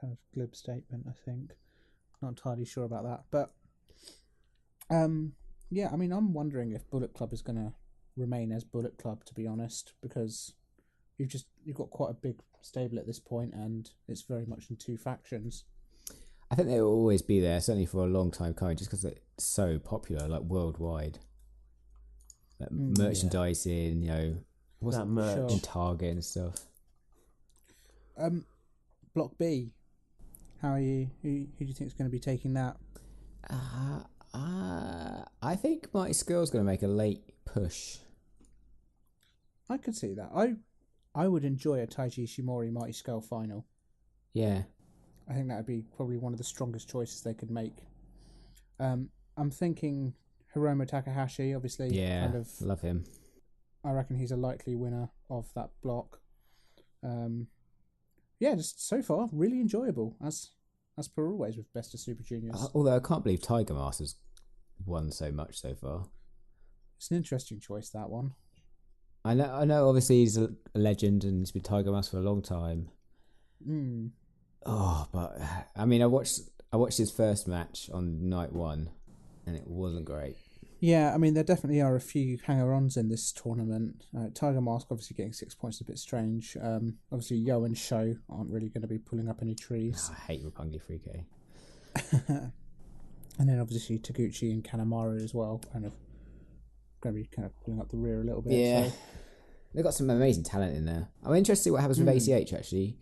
kind of glib statement, I think. Not entirely sure about that, but yeah. I mean, I'm wondering if Bullet Club is going to remain as Bullet Club, to be honest, because you've got quite a big stable at this point, and it's very much in two factions. I think they will always be there, certainly for a long time coming, just because it's so popular, like worldwide. Like merchandising, you know, what's that merch in Target and stuff. Block B. How are you? Who do you think is going to be taking that? I think Mighty Skull's going to make a late push. I could see that. I would enjoy a Taiji Ishimori Mighty Skull final. Yeah. I think that would be probably one of the strongest choices they could make. I'm thinking Hiromu Takahashi, obviously. Yeah, kind of, love him. I reckon he's a likely winner of that block. Yeah, just so far, really enjoyable, as per always with Best of Super Juniors. Although I can't believe Tiger Mask has won so much so far. It's an interesting choice, that one. I know. Obviously, he's a legend and he's been Tiger Mask for a long time. Oh, but I mean, I watched his first match on night one, and it wasn't great. Yeah, I mean, there definitely are a few hanger-ons in this tournament. Tiger Mask obviously getting 6 points is a bit strange. Obviously, Yo and Sho aren't really going to be pulling up any trees. I hate Roppongi 3K. And then obviously Taguchi and Kanemaru as well, kind of going to be kind of pulling up the rear a little bit. Yeah, so. They've got some amazing talent in there. I'm interested to see what happens with ACH actually.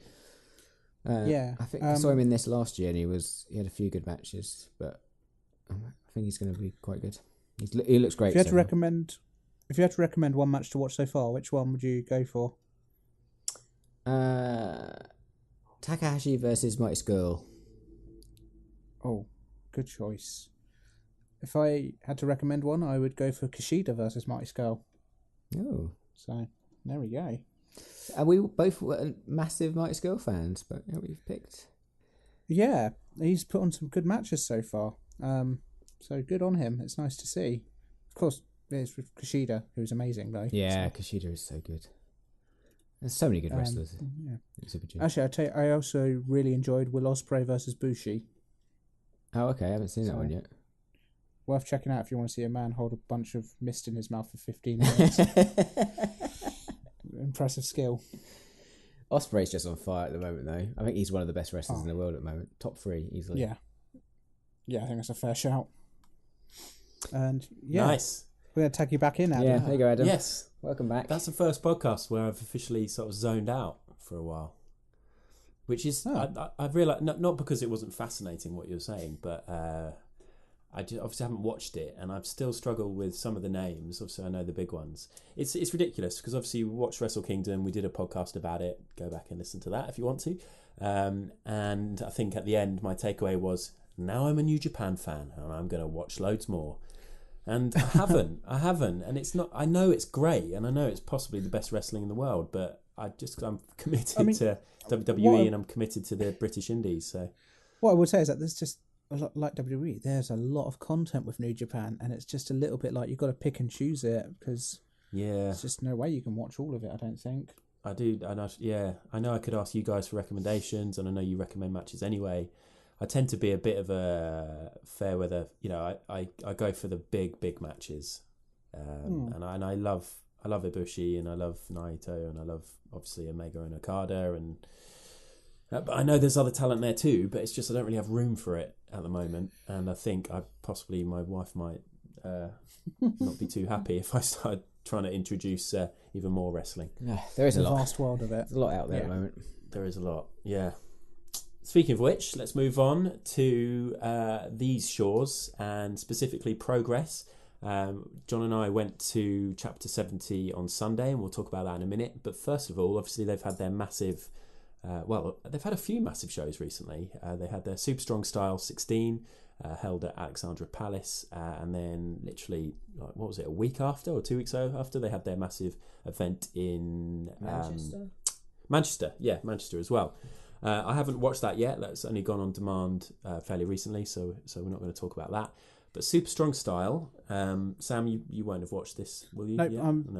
Yeah, I think I saw him in this last year, and he had a few good matches, but I think he's going to be quite good. He looks great. If you had to recommend one match to watch so far, which one would you go for? Takahashi versus Mighty Skull. Oh, good choice. If I had to recommend one, I would go for Kushida versus Mighty Skull. Oh, so there we go. And we both were massive Mighty Skull fans, but we've picked. Yeah, he's put on some good matches so far. So good on him. It's nice to see. Of course, it's with Kushida, who's amazing, though. Yeah, so. Kushida is so good. There's so many good wrestlers. Yeah. Actually, I tell you, I also really enjoyed Will Ospreay versus Bushi. Oh, okay. I haven't seen that one yet. Worth checking out if you want to see a man hold a bunch of mist in his mouth for 15 minutes. Impressive skill. Ospreay's just on fire at the moment, though. I think he's one of the best wrestlers in the world at the moment. Top 3, easily. Yeah. Yeah, I think that's a fair shout. And yeah, nice. We're going to tag you back in, Adam. Yeah, there you go, Adam. Yes. Welcome back. That's the first podcast where I've officially sort of zoned out for a while. Which is, I've realised, not because it wasn't fascinating what you were saying, but obviously haven't watched it, and I've still struggled with some of the names. Obviously, I know the big ones. It's ridiculous because obviously we watched Wrestle Kingdom. We did a podcast about it. Go back and listen to that if you want to. And I think at the end, my takeaway was, now I'm a New Japan fan, and I'm going to watch loads more. And I haven't, and it's not. I know it's great, and I know it's possibly the best wrestling in the world, but I'm committed to WWE, and I'm committed to the British Indies. So what I would say is that there's just a lot, like WWE. There's a lot of content with New Japan, and it's just a little bit like you've got to pick and choose it because there's just no way you can watch all of it. I don't think. I do, and I know I could ask you guys for recommendations, and I know you recommend matches anyway. I tend to be a bit of a fair weather, I go for the big matches, and I love Ibushi, and I love Naito, and I love obviously Omega and Okada, and but I know there's other talent there too, but it's just I don't really have room for it at the moment, and I think my wife might not be too happy if I start trying to introduce even more wrestling. Yeah, there is a lot. Vast world of it. There's a lot out there at the moment. There is a lot, yeah. Speaking of which, let's move on to these shores, and specifically Progress. John and I went to Chapter 70 on Sunday, and we'll talk about that in a minute. But first of all, obviously they've had their massive... they've had a few massive shows recently. They had their Super Strong Style 16 held at Alexandra Palace, and then literally, what was it, a week after or 2 weeks after, they had their massive event in... Manchester, as well. I haven't watched that yet. That's only gone on demand fairly recently, so we're not going to talk about that. But Super Strong Style, Sam, you won't have watched this, will you? Nope,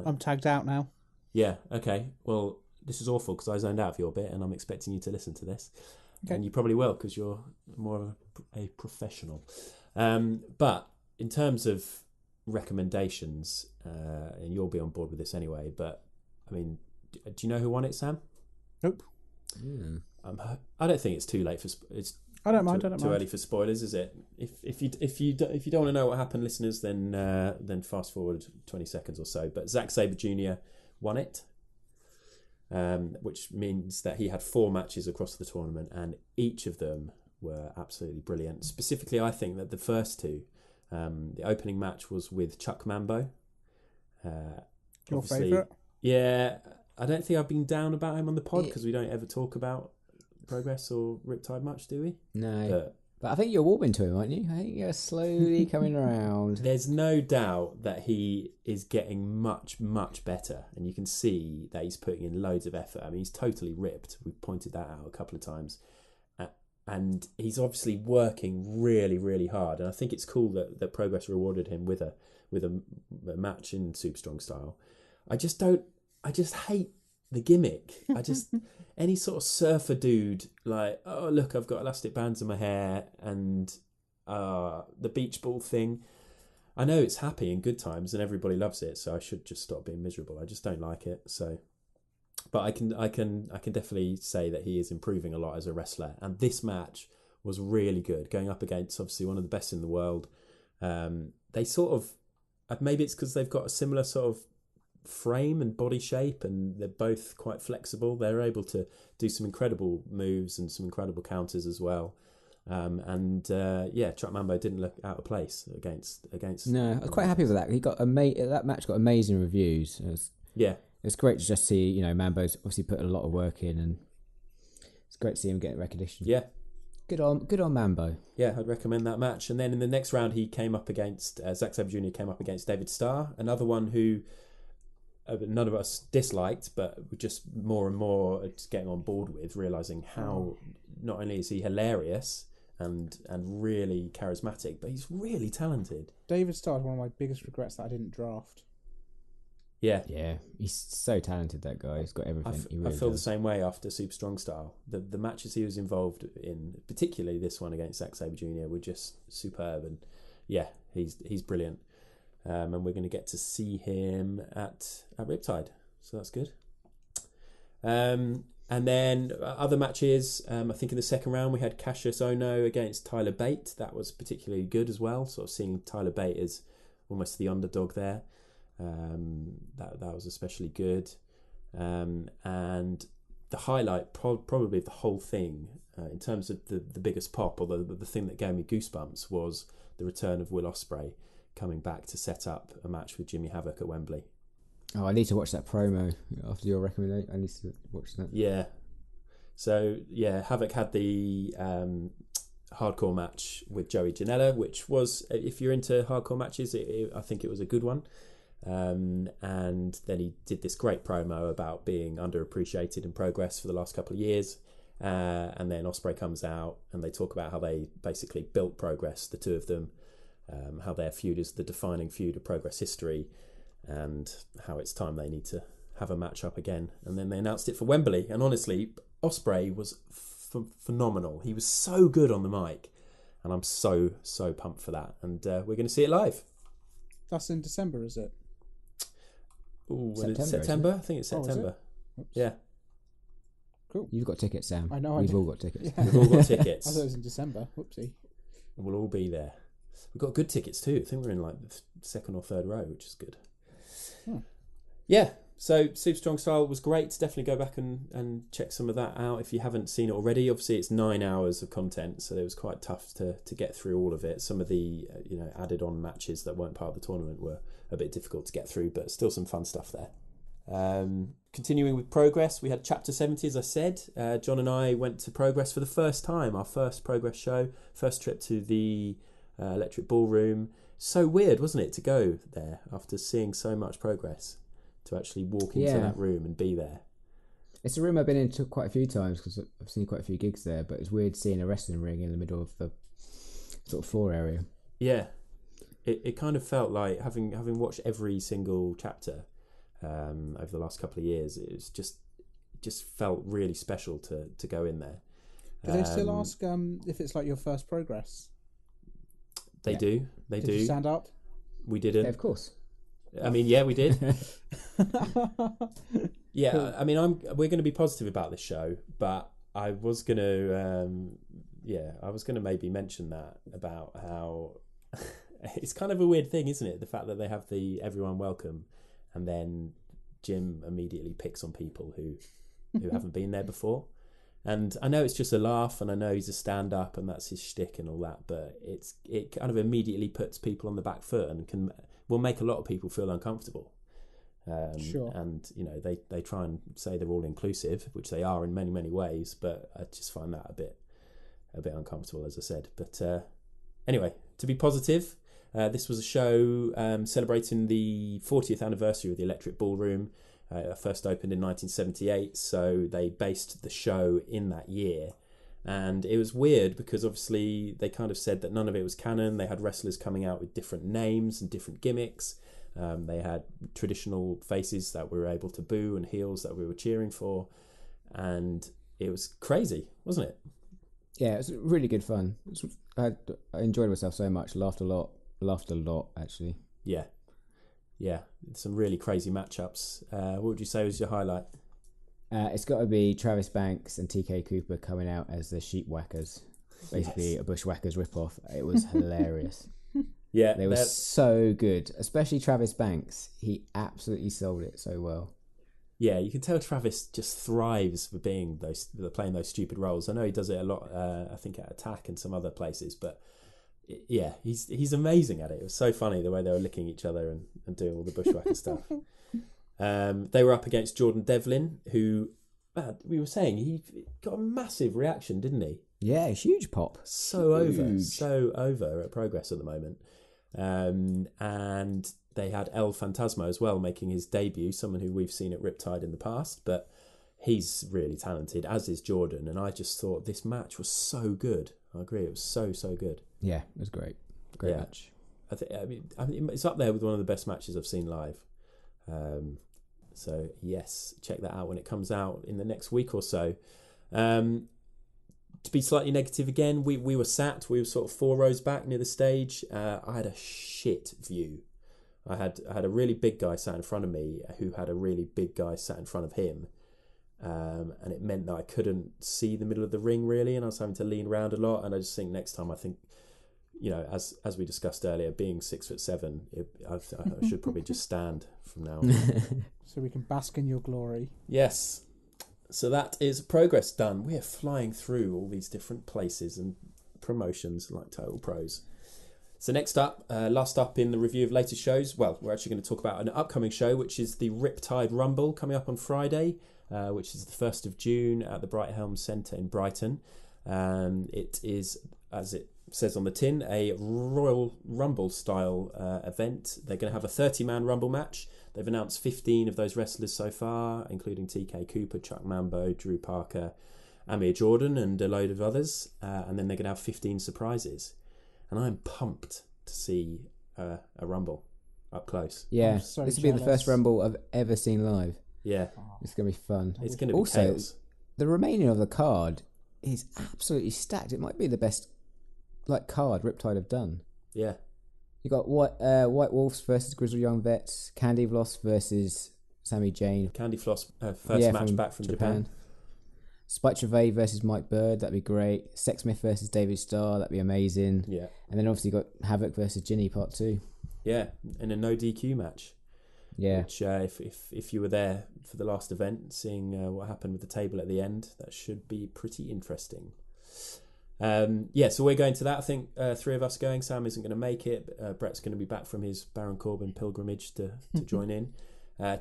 I'm tagged out now. Yeah, okay. Well, this is awful because I zoned out of your bit, and I'm expecting you to listen to this. Okay. And you probably will because you're more of a professional. But in terms of recommendations, and you'll be on board with this anyway, but, I mean, do you know who won it, Sam? Nope. Yeah. I don't think it's too late for it's. I don't mind. Too early for spoilers, is it? If you don't want to know what happened, listeners, then fast forward 20 seconds or so. But Zack Sabre Jr. won it, which means that he had 4 matches across the tournament, and each of them were absolutely brilliant. Specifically, I think that the first 2, the opening match was with Chuck Mambo. Your favourite? Yeah, I don't think I've been down about him on the pod because we don't ever talk about Progress or Riptide much, do we? No. But I think you're warming to him, aren't you? I think you're slowly coming around. There's no doubt that he is getting much, much better. And you can see that he's putting in loads of effort. I mean, he's totally ripped. We've pointed that out a couple of times. And he's obviously working really, really hard. And I think it's cool that Progress rewarded him with a match in Super Strong Style. I just hate the gimmick. Any sort of surfer dude, like, oh look, I've got elastic bands in my hair, and the beach ball thing. I know it's happy in good times and everybody loves it, so I should just stop being miserable. I just don't like it. So, but I can definitely say that he is improving a lot as a wrestler, and this match was really good, going up against obviously one of the best in the world. They sort of, maybe it's because they've got a similar sort of frame and body shape, and they're both quite flexible. They're able to do some incredible moves and some incredible counters as well. Chuck Mambo didn't look out of place against. No, I was quite happy with that. He got that match got amazing reviews. It's great to just see, Mambo's obviously put a lot of work in, and it's great to see him getting recognition. Yeah. Good on Mambo. Yeah, I'd recommend that match. And then in the next round, he came up against Zack Sabre Jr. came up against David Starr, another one who none of us disliked, but we're just more and more just getting on board with, realising how not only is he hilarious and really charismatic, but he's really talented. David Starr is one of my biggest regrets that I didn't draft. Yeah, he's so talented, that guy. He's got everything. I feel the same way after Super Strong Style. The matches he was involved in, particularly this one against Zack Sabre Jr., were just superb, and he's brilliant. And we're going to get to see him at Riptide, so that's good. And then other matches, I think in the second round we had Cassius Ohno against Tyler Bate. That was particularly good as well, sort of seeing Tyler Bate as almost the underdog there. That was especially good. And the highlight probably of the whole thing, in terms of the biggest pop, or the thing that gave me goosebumps, was the return of Will Ospreay coming back to set up a match with Jimmy Havoc at Wembley. Oh, I need to watch that promo after your recommendation. I need to watch that. Yeah. So, yeah, Havoc had the hardcore match with Joey Janela, which was, if you're into hardcore matches, I think it was a good one. And then he did this great promo about being underappreciated in Progress for the last couple of years. And then Ospreay comes out and they talk about how they basically built Progress, the two of them, how their feud is the defining feud of Progress history, and how it's time they need to have a match up again. And then they announced it for Wembley. And honestly, Ospreay was phenomenal. He was so good on the mic. And I'm so pumped for that. And we're going to see it live. That's in December, is it? Ooh, September? I think it's September. Yeah. Cool. You've got tickets, Sam. I know. We've all got tickets. Yeah. We've all got tickets. I thought it was in December. Whoopsie. We'll all be there. We've got good tickets too. I think we're in like the second or third row, which is good. Yeah, so Super Strong Style was great. Definitely go back and check some of that out if you haven't seen it already. Obviously, it's 9 hours of content, so it was quite tough to get through all of it. Some of the added on matches that weren't part of the tournament were a bit difficult to get through, but still some fun stuff there. Continuing with Progress, we had Chapter 70, as I said. John and I went to Progress for the first time, our first Progress show, first trip to the Electric Ballroom. So weird, wasn't it, to go there after seeing so much Progress, to actually walk into that room and be there. It's a room I've been into quite a few times because I've seen quite a few gigs there, but it's weird seeing a wrestling ring in the middle of the sort of floor area. Yeah. It kind of felt like, having watched every single chapter over the last couple of years, it just felt really special to go in there. Do they still ask if it's like your first Progress? They do. Did you stand up? We didn't. Yeah, of course. I mean, yeah, we did. Yeah, cool. I mean, we're going to be positive about this show, but I was going to maybe mention that about how it's kind of a weird thing, isn't it? The fact that they have the everyone welcome, and then Jim immediately picks on people who haven't been there before. And I know it's just a laugh, and I know he's a stand-up, and that's his shtick and all that, but it kind of immediately puts people on the back foot and will make a lot of people feel uncomfortable. Sure. And they try and say they're all inclusive, which they are in many, many ways, but I just find that a bit uncomfortable, as I said. But anyway, to be positive, this was a show celebrating the 40th anniversary of the Electric Ballroom. First opened in 1978, so they based the show in that year. And it was weird because obviously they kind of said that none of it was canon. They had wrestlers coming out with different names and different gimmicks. They had traditional faces that we were able to boo and heels that we were cheering for. And it was crazy, wasn't it? Yeah, it was really good fun. I enjoyed myself so much. Laughed a lot, actually. Yeah, some really crazy matchups. What would you say was your highlight? It's got to be Travis Banks and TK Cooper coming out as the Sheep Whackers. Basically, a Bushwhackers ripoff. It was hilarious. Yeah, they were so good, especially Travis Banks. He absolutely sold it so well. Yeah, you can tell Travis just thrives for playing those stupid roles. I know he does it a lot. I think at Attack and some other places, but yeah, he's amazing at it. It was so funny the way they were licking each other and doing all the Bushwhacker stuff. They were up against Jordan Devlin, who we were saying he got a massive reaction, didn't he? Yeah, huge pop. So over at Progress at the moment. And they had El Fantasma as well making his debut, someone who we've seen at Riptide in the past, but he's really talented, as is Jordan. And I just thought this match was so good. I agree, it was so good. Yeah, it was great. Great match. I mean, it's up there with one of the best matches I've seen live. So yes, check that out when it comes out in the next week or so. To be slightly negative again, we were sort of 4 rows back near the stage. I had a shit view. I had a really big guy sat in front of me who had a really big guy sat in front of him. And it meant that I couldn't see the middle of the ring really, and I was having to lean around a lot. And I just think next time, as we discussed earlier, being 6'7", I should probably just stand from now on. So we can bask in your glory. Yes. So that is progress done. We're flying through all these different places and promotions like Total Pros. So next up, last up in the review of latest shows, well, we're actually going to talk about an upcoming show, which is the Riptide Rumble coming up on Friday, which is the 1st of June at the Bright Helm Centre in Brighton. It is, as it says on the tin, a Royal Rumble style event. They're going to have a 30-man Rumble match. They've announced 15 of those wrestlers so far, including TK Cooper, Chuck Mambo, Drew Parker, Amir Jordan, and a load of others. And then they're going to have 15 surprises. And I'm pumped to see a Rumble up close. Yeah, so this will be the jealous. first Rumble I've ever seen live. Yeah, It's going to be fun. it's going to be Also, chaos. the remaining of the card is absolutely stacked. It might be the best card Riptide have done. Yeah. You got White Wolves versus Grizzled Young Vets, Candy Floss versus Sami Zayn. Candy Floss, first match back from Japan. Spike Trevay versus Mike Bird, that'd be great. Sexsmith versus David Starr, that'd be amazing. Yeah. And then obviously you got Havoc versus Ginny Part 2. Yeah, in a no DQ match. Yeah. Which, if you were there for the last event, seeing what happened with the table at the end, that should be pretty interesting. So we're going to that. I think 3 of us going. Sam isn't going to make it. Brett's going to be back from his Baron Corbin pilgrimage to join in.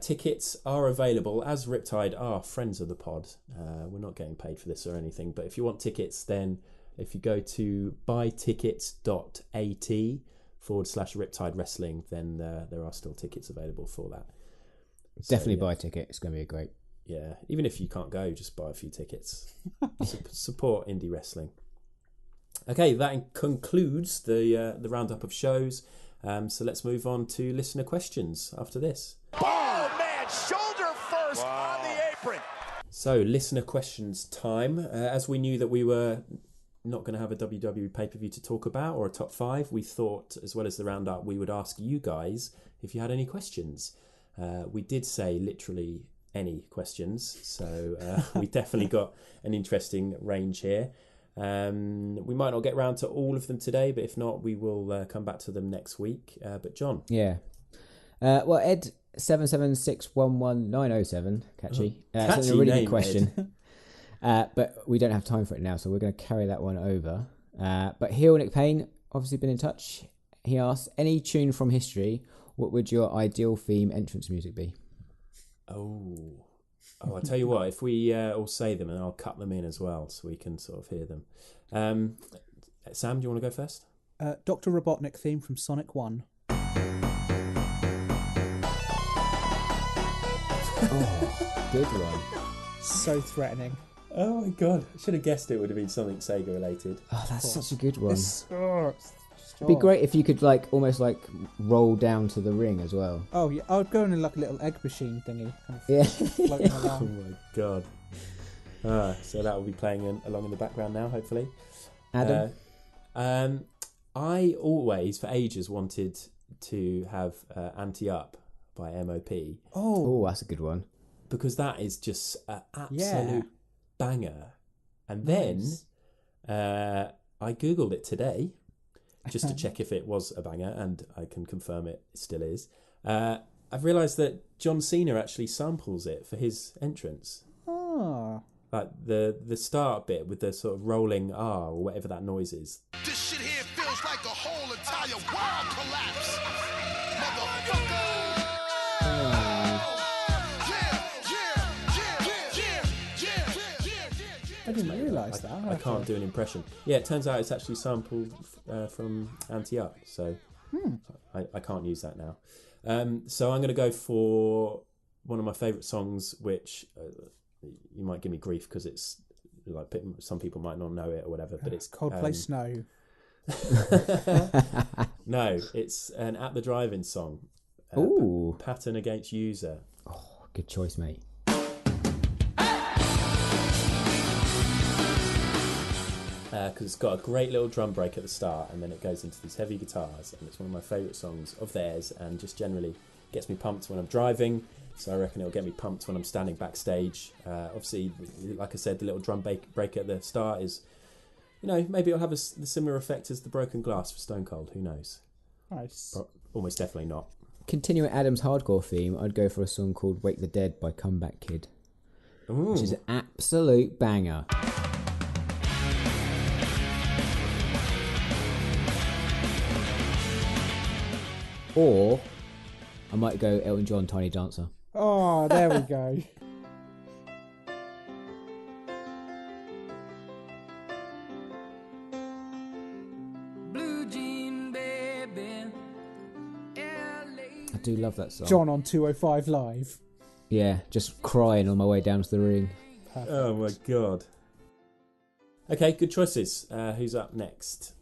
Tickets are available, as Riptide are friends of the pod. We're not getting paid for this or anything, but if you want tickets, then if you go to buytickets.at/Riptide Wrestling, then there are still tickets available for that. Definitely buy a ticket. It's going to be great. Yeah, even if you can't go, just buy a few tickets. Support indie wrestling. Okay, that concludes the roundup of shows. So let's move on to listener questions after this. Oh, man, shoulder first on the apron. So, listener questions time. As we knew that we were not going to have a WWE pay-per-view to talk about, or a top 5, we thought, as well as the roundup, we would ask you guys if you had any questions. We did say literally any questions, so we definitely got an interesting range here. We might not get round to all of them today, but if not, we will come back to them next week. But John? Yeah. Well, Ed 776119007, catchy. It's a really name, good question. But we don't have time for it now, so we're going to carry that one over. But Heel Nick Payne, obviously been in touch. He asks, any tune from history, what would your ideal theme entrance music be? Oh, I'll tell you what, if we all say them, and I'll cut them in as well so we can sort of hear them. Sam, do you want to go first? Dr. Robotnik theme from Sonic 1. Oh, good one. So threatening. Oh my god, I should have guessed it would have been something Sega related. Oh, that's such a good one. It'd It'd be great if you could almost roll down to the ring as well. Oh yeah, I would go in a little egg machine thingy, kind of Yeah. floating Oh along. my god. So that will be playing along in the background now, hopefully. Adam? I always, for ages, wanted to have Anti Up by MOP. Oh, that's a good one. Because that is just an absolute banger. And then I Googled it today just to check if it was a banger, and I can confirm it still is. I've realised that John Cena actually samples it for his entrance. Oh. Like the start bit with the sort of rolling R or whatever that noise is. This shit here feels like the whole entire world collapse. Motherfucker. I didn't realise that. I can't do an impression. Yeah, it turns out it's actually sampled from Anti Up, so I can't use that now. So I'm going to go for one of my favourite songs, which you might give me grief because it's like some people might not know it or whatever, but it's Coldplay Snow. No, it's an At the Drive-In song. Ooh. Pattern Against User. Oh, good choice, mate. Because it's got a great little drum break at the start, and then it goes into these heavy guitars, and it's one of my favourite songs of theirs, and just generally gets me pumped when I'm driving. So I reckon it'll get me pumped when I'm standing backstage. Obviously, like I said, the little drum break at the start is, maybe it'll have the similar effect as the Broken Glass for Stone Cold. Who knows? Nice. Almost definitely not. Continuing Adam's hardcore theme, I'd go for a song called Wake the Dead by Comeback Kid. Ooh. which is an absolute banger. Or I might go Elton John, Tiny Dancer. Oh, there we go. I do love that song. John on 205 Live. Yeah, just crying on my way down to the ring. Perfect. Oh my god. Okay, good choices. Who's up next?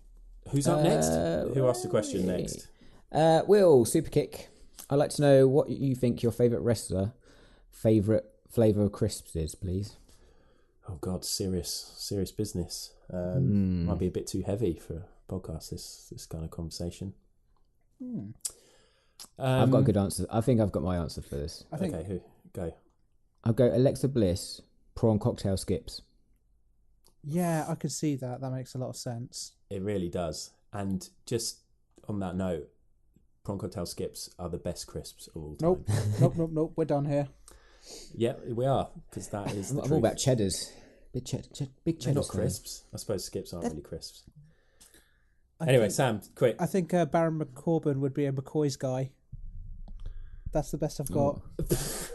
Who's up next? Who asked the question next? Will, Superkick. I'd like to know what you think your favourite wrestler, favourite flavour of crisps is, please. Oh god, serious business. Might be a bit too heavy for a podcast. This kind of conversation. I've got a good answer. I think I've got my answer for this. Okay, who go? I'll go Alexa Bliss, prawn cocktail skips. Yeah, I could see that. That makes a lot of sense. It really does. And just on that note, prawn cocktail skips are the best crisps of all time. Nope. We're done here. Yeah, we are, because that is the I'm truth. all about cheddars. Big They're cheddars. not crisps. I suppose skips aren't really crisps. I Anyway, think- Sam, quick. I think Baron McCorbin would be a McCoy's guy. That's the best I've got.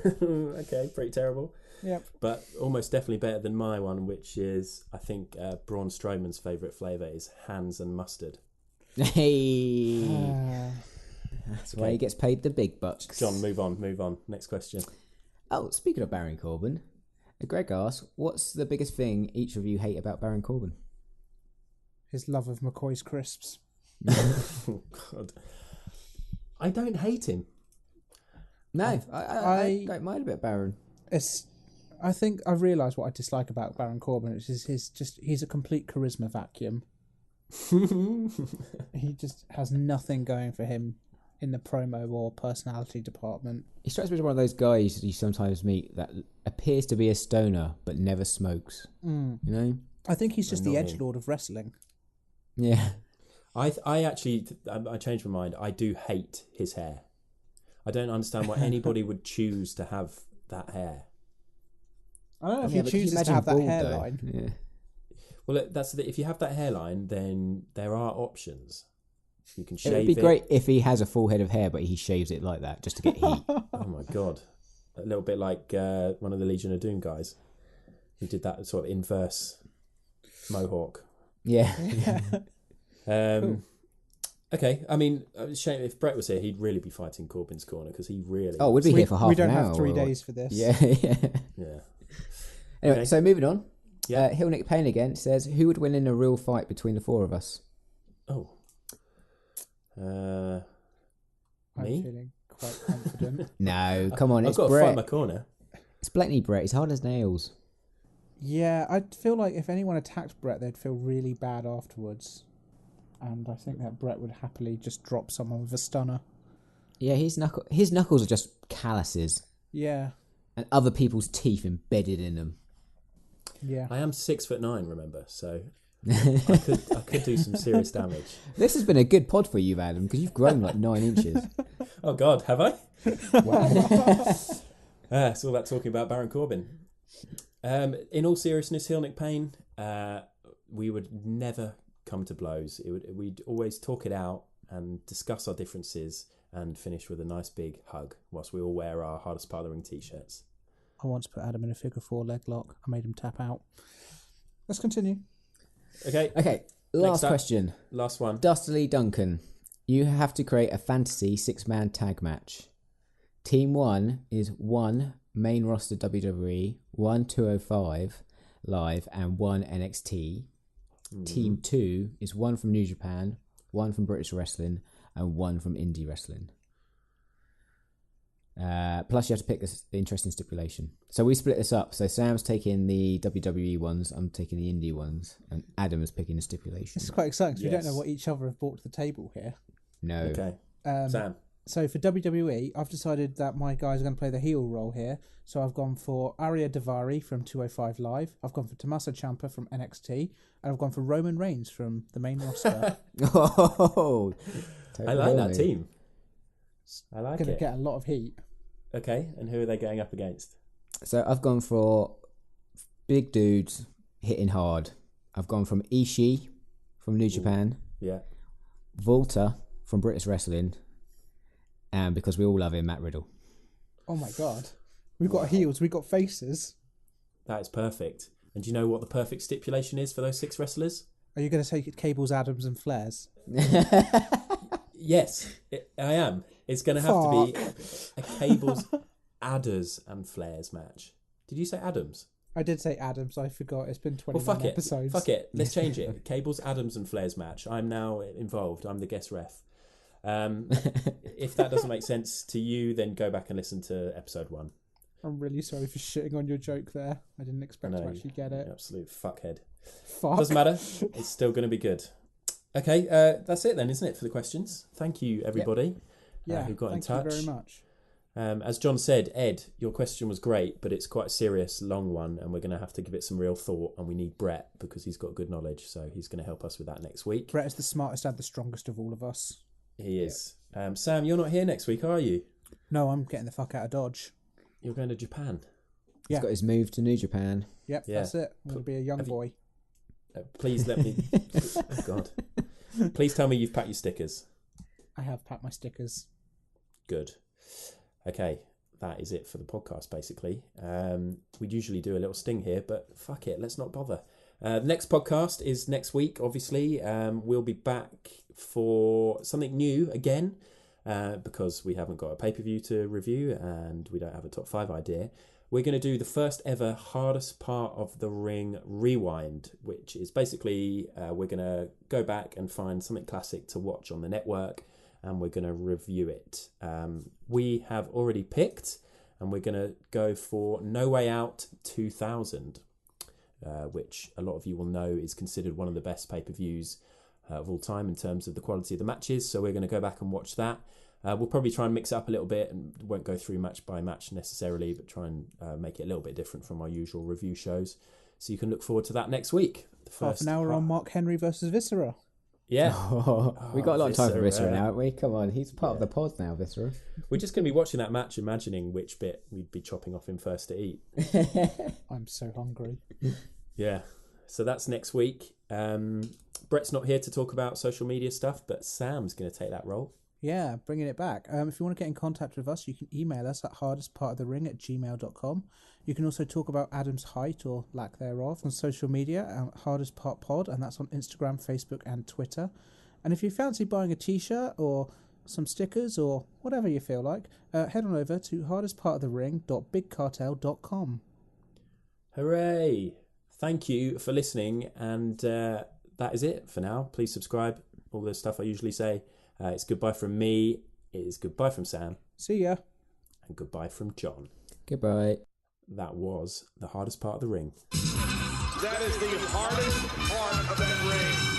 Okay, pretty terrible. Yep. But almost definitely better than my one, which is, I think, Braun Strowman's favourite flavour is hands and mustard. Hey, Uh, that's why he gets paid the big bucks. John, move on. Next question. Oh, speaking of Baron Corbin, Greg asks, what's the biggest thing each of you hate about Baron Corbin? his love of McCoy's crisps. Oh, God. I don't hate him. No, I don't mind a bit Baron. I think I realised what I dislike about Baron Corbin, which is he's a complete charisma vacuum. He just has nothing going for him in the promo or personality department. He strikes me as one of those guys you sometimes meet that appears to be a stoner but never smokes. You know? I think he's just No, the not me. edgelord of wrestling. Yeah. I actually, I changed my mind. I do hate his hair. I don't understand why anybody would choose to have that hair. I don't know if Yeah, he but can you chooses to imagine have that bald, though? hairline. Yeah. Well, that's if you have that hairline, then there are options. You can shave It would be great if he has a full head of hair, but he shaves it like that just to get heat. Oh my god, a little bit like one of the Legion of Doom guys who did that sort of inverse mohawk. Yeah. Okay, I mean, shame if Brett was here, he'd really be fighting Corbin's corner because he really. Oh, we'd be here for half We an don't hour. have 3 or- days for this. Yeah. Yeah. Anyway, Okay. so moving on. Yeah. Hill Nick Payne again says, who would win in a real fight between the four of us? Oh. I'm Me? feeling quite confident. No, come on, I've it's got to fight Brett. my corner. It's blatantly Brett. He's hard as nails. Yeah, I feel like if anyone attacked Brett, they'd feel really bad afterwards. And I think that Brett would happily just drop someone with a stunner. Yeah, his knuckles are just calluses Yeah, and other people's teeth embedded in them. yeah. I am 6'9", remember, so I could do some serious damage. This has been a good pod for you, Adam, because you've grown like 9 inches. Oh God, have I? It's all that talking about Baron Corbin. In all seriousness, Hill Nick Payne, we would never come to blows. We'd always talk it out and discuss our differences and finish with a nice big hug whilst we all wear our Hardest Part of the Ring t-shirts. I once put Adam in a figure 4 leg lock. I made him tap out. Let's continue. Okay, Okay, last up. question. last one. Dustily Duncan, you have to create a fantasy 6-man tag match. Team 1 is 1 main roster WWE, 1 205 live, and 1 NXT. Team 2 is 1 from New Japan, 1 from British Wrestling, and 1 from Indie Wrestling. Plus, you have to pick the interesting stipulation. So we split this up. So Sam's taking the WWE ones, I'm taking the Indie ones, and Adam is picking the stipulation. This is quite exciting because we don't Yes. know what each other have brought to the table here. No. Okay, Sam. So for WWE, I've decided that my guys are going to play the heel role here. So I've gone for Arya Daivari from 205 Live. I've gone for Tommaso Ciampa from NXT. And I've gone for Roman Reigns from the main roster. Oh, I like that team. I like Going to it. get a lot of heat. Okay, and who are they going up against? So I've gone for big dudes hitting hard. I've gone from Ishii from New Japan, Yeah. Volta from British Wrestling, and because we all love him, Matt Riddle. Oh my god. We've got heels, we've got faces. That is perfect. And do you know what the perfect stipulation is for those 6 wrestlers? Are you going to take it Cables, Adams and Flares? Yes, I am. It's going to have to be a Cables, Adders and Flares match. Did you say Adams? I did say Adams, I forgot. It's been 29 episodes. Fuck it. Let's change it. Cables, Adams and Flares match. I'm now involved. I'm the guest ref. If that doesn't make sense to you, then go back and listen to episode 1. I'm really sorry for shitting on your joke there. I didn't expect to actually get it. Absolute fuckhead. Fuck. Doesn't matter. It's still going to be good. Okay, that's it then, isn't it, for the questions? Thank you, everybody who got in touch. Thank you very much. As John said, Ed, your question was great, but it's quite a serious, long one, and we're going to have to give it some real thought, and we need Brett because he's got good knowledge, so he's going to help us with that next week. Brett is the smartest and the strongest of all of us. He is. Sam, you're not here next week, are you? No, I'm getting the fuck out of Dodge. You're going to Japan. He's got his move to New Japan. Yep, that's it. I'm going to be a young boy. Please let me... Oh, God. Please tell me you've packed your stickers. I have packed my stickers. Good. Okay, that is it for the podcast, basically. We'd usually do a little sting here, but fuck it, let's not bother. The next podcast is next week, obviously. We'll be back for something new again, because we haven't got a pay-per-view to review and we don't have a top 5 idea. We're going to do the first ever hardest part of the ring rewind, which is basically we're going to go back and find something classic to watch on the network, and we're going to review it. We have already picked, and we're going to go for No Way Out 2000, which a lot of you will know is considered one of the best pay-per-views of all time in terms of the quality of the matches. So we're going to go back and watch that. We'll probably try and mix it up a little bit and won't go through match by match necessarily, but try and make it a little bit different from our usual review shows. So you can look forward to that next week. Half an hour on Mark Henry versus Viscera. Yeah. We got a lot of time for Viscera now, now. haven't we? Come on, he's part of the pod now, Viscera. We're just going to be watching that match, imagining which bit we'd be chopping off him first to eat. I'm so hungry. Yeah. So that's next week. Brett's not here to talk about social media stuff, but Sam's going to take that role. Yeah, bringing it back. If you want to get in contact with us, you can email us at hardestpartofthering@gmail.com. You can also talk about Adam's height or lack thereof on social media, Hardest Part Pod, and that's on Instagram, Facebook, and Twitter. And if you fancy buying a t-shirt or some stickers or whatever you feel like, head on over to hardestpartofthering.bigcartel.com. Hooray! Thank you for listening, and that is it for now. Please subscribe, all the stuff I usually say. It's goodbye from me, it is goodbye from Sam. See ya. And goodbye from John. Goodbye. That was the hardest part of the ring. That is the hardest part of that ring.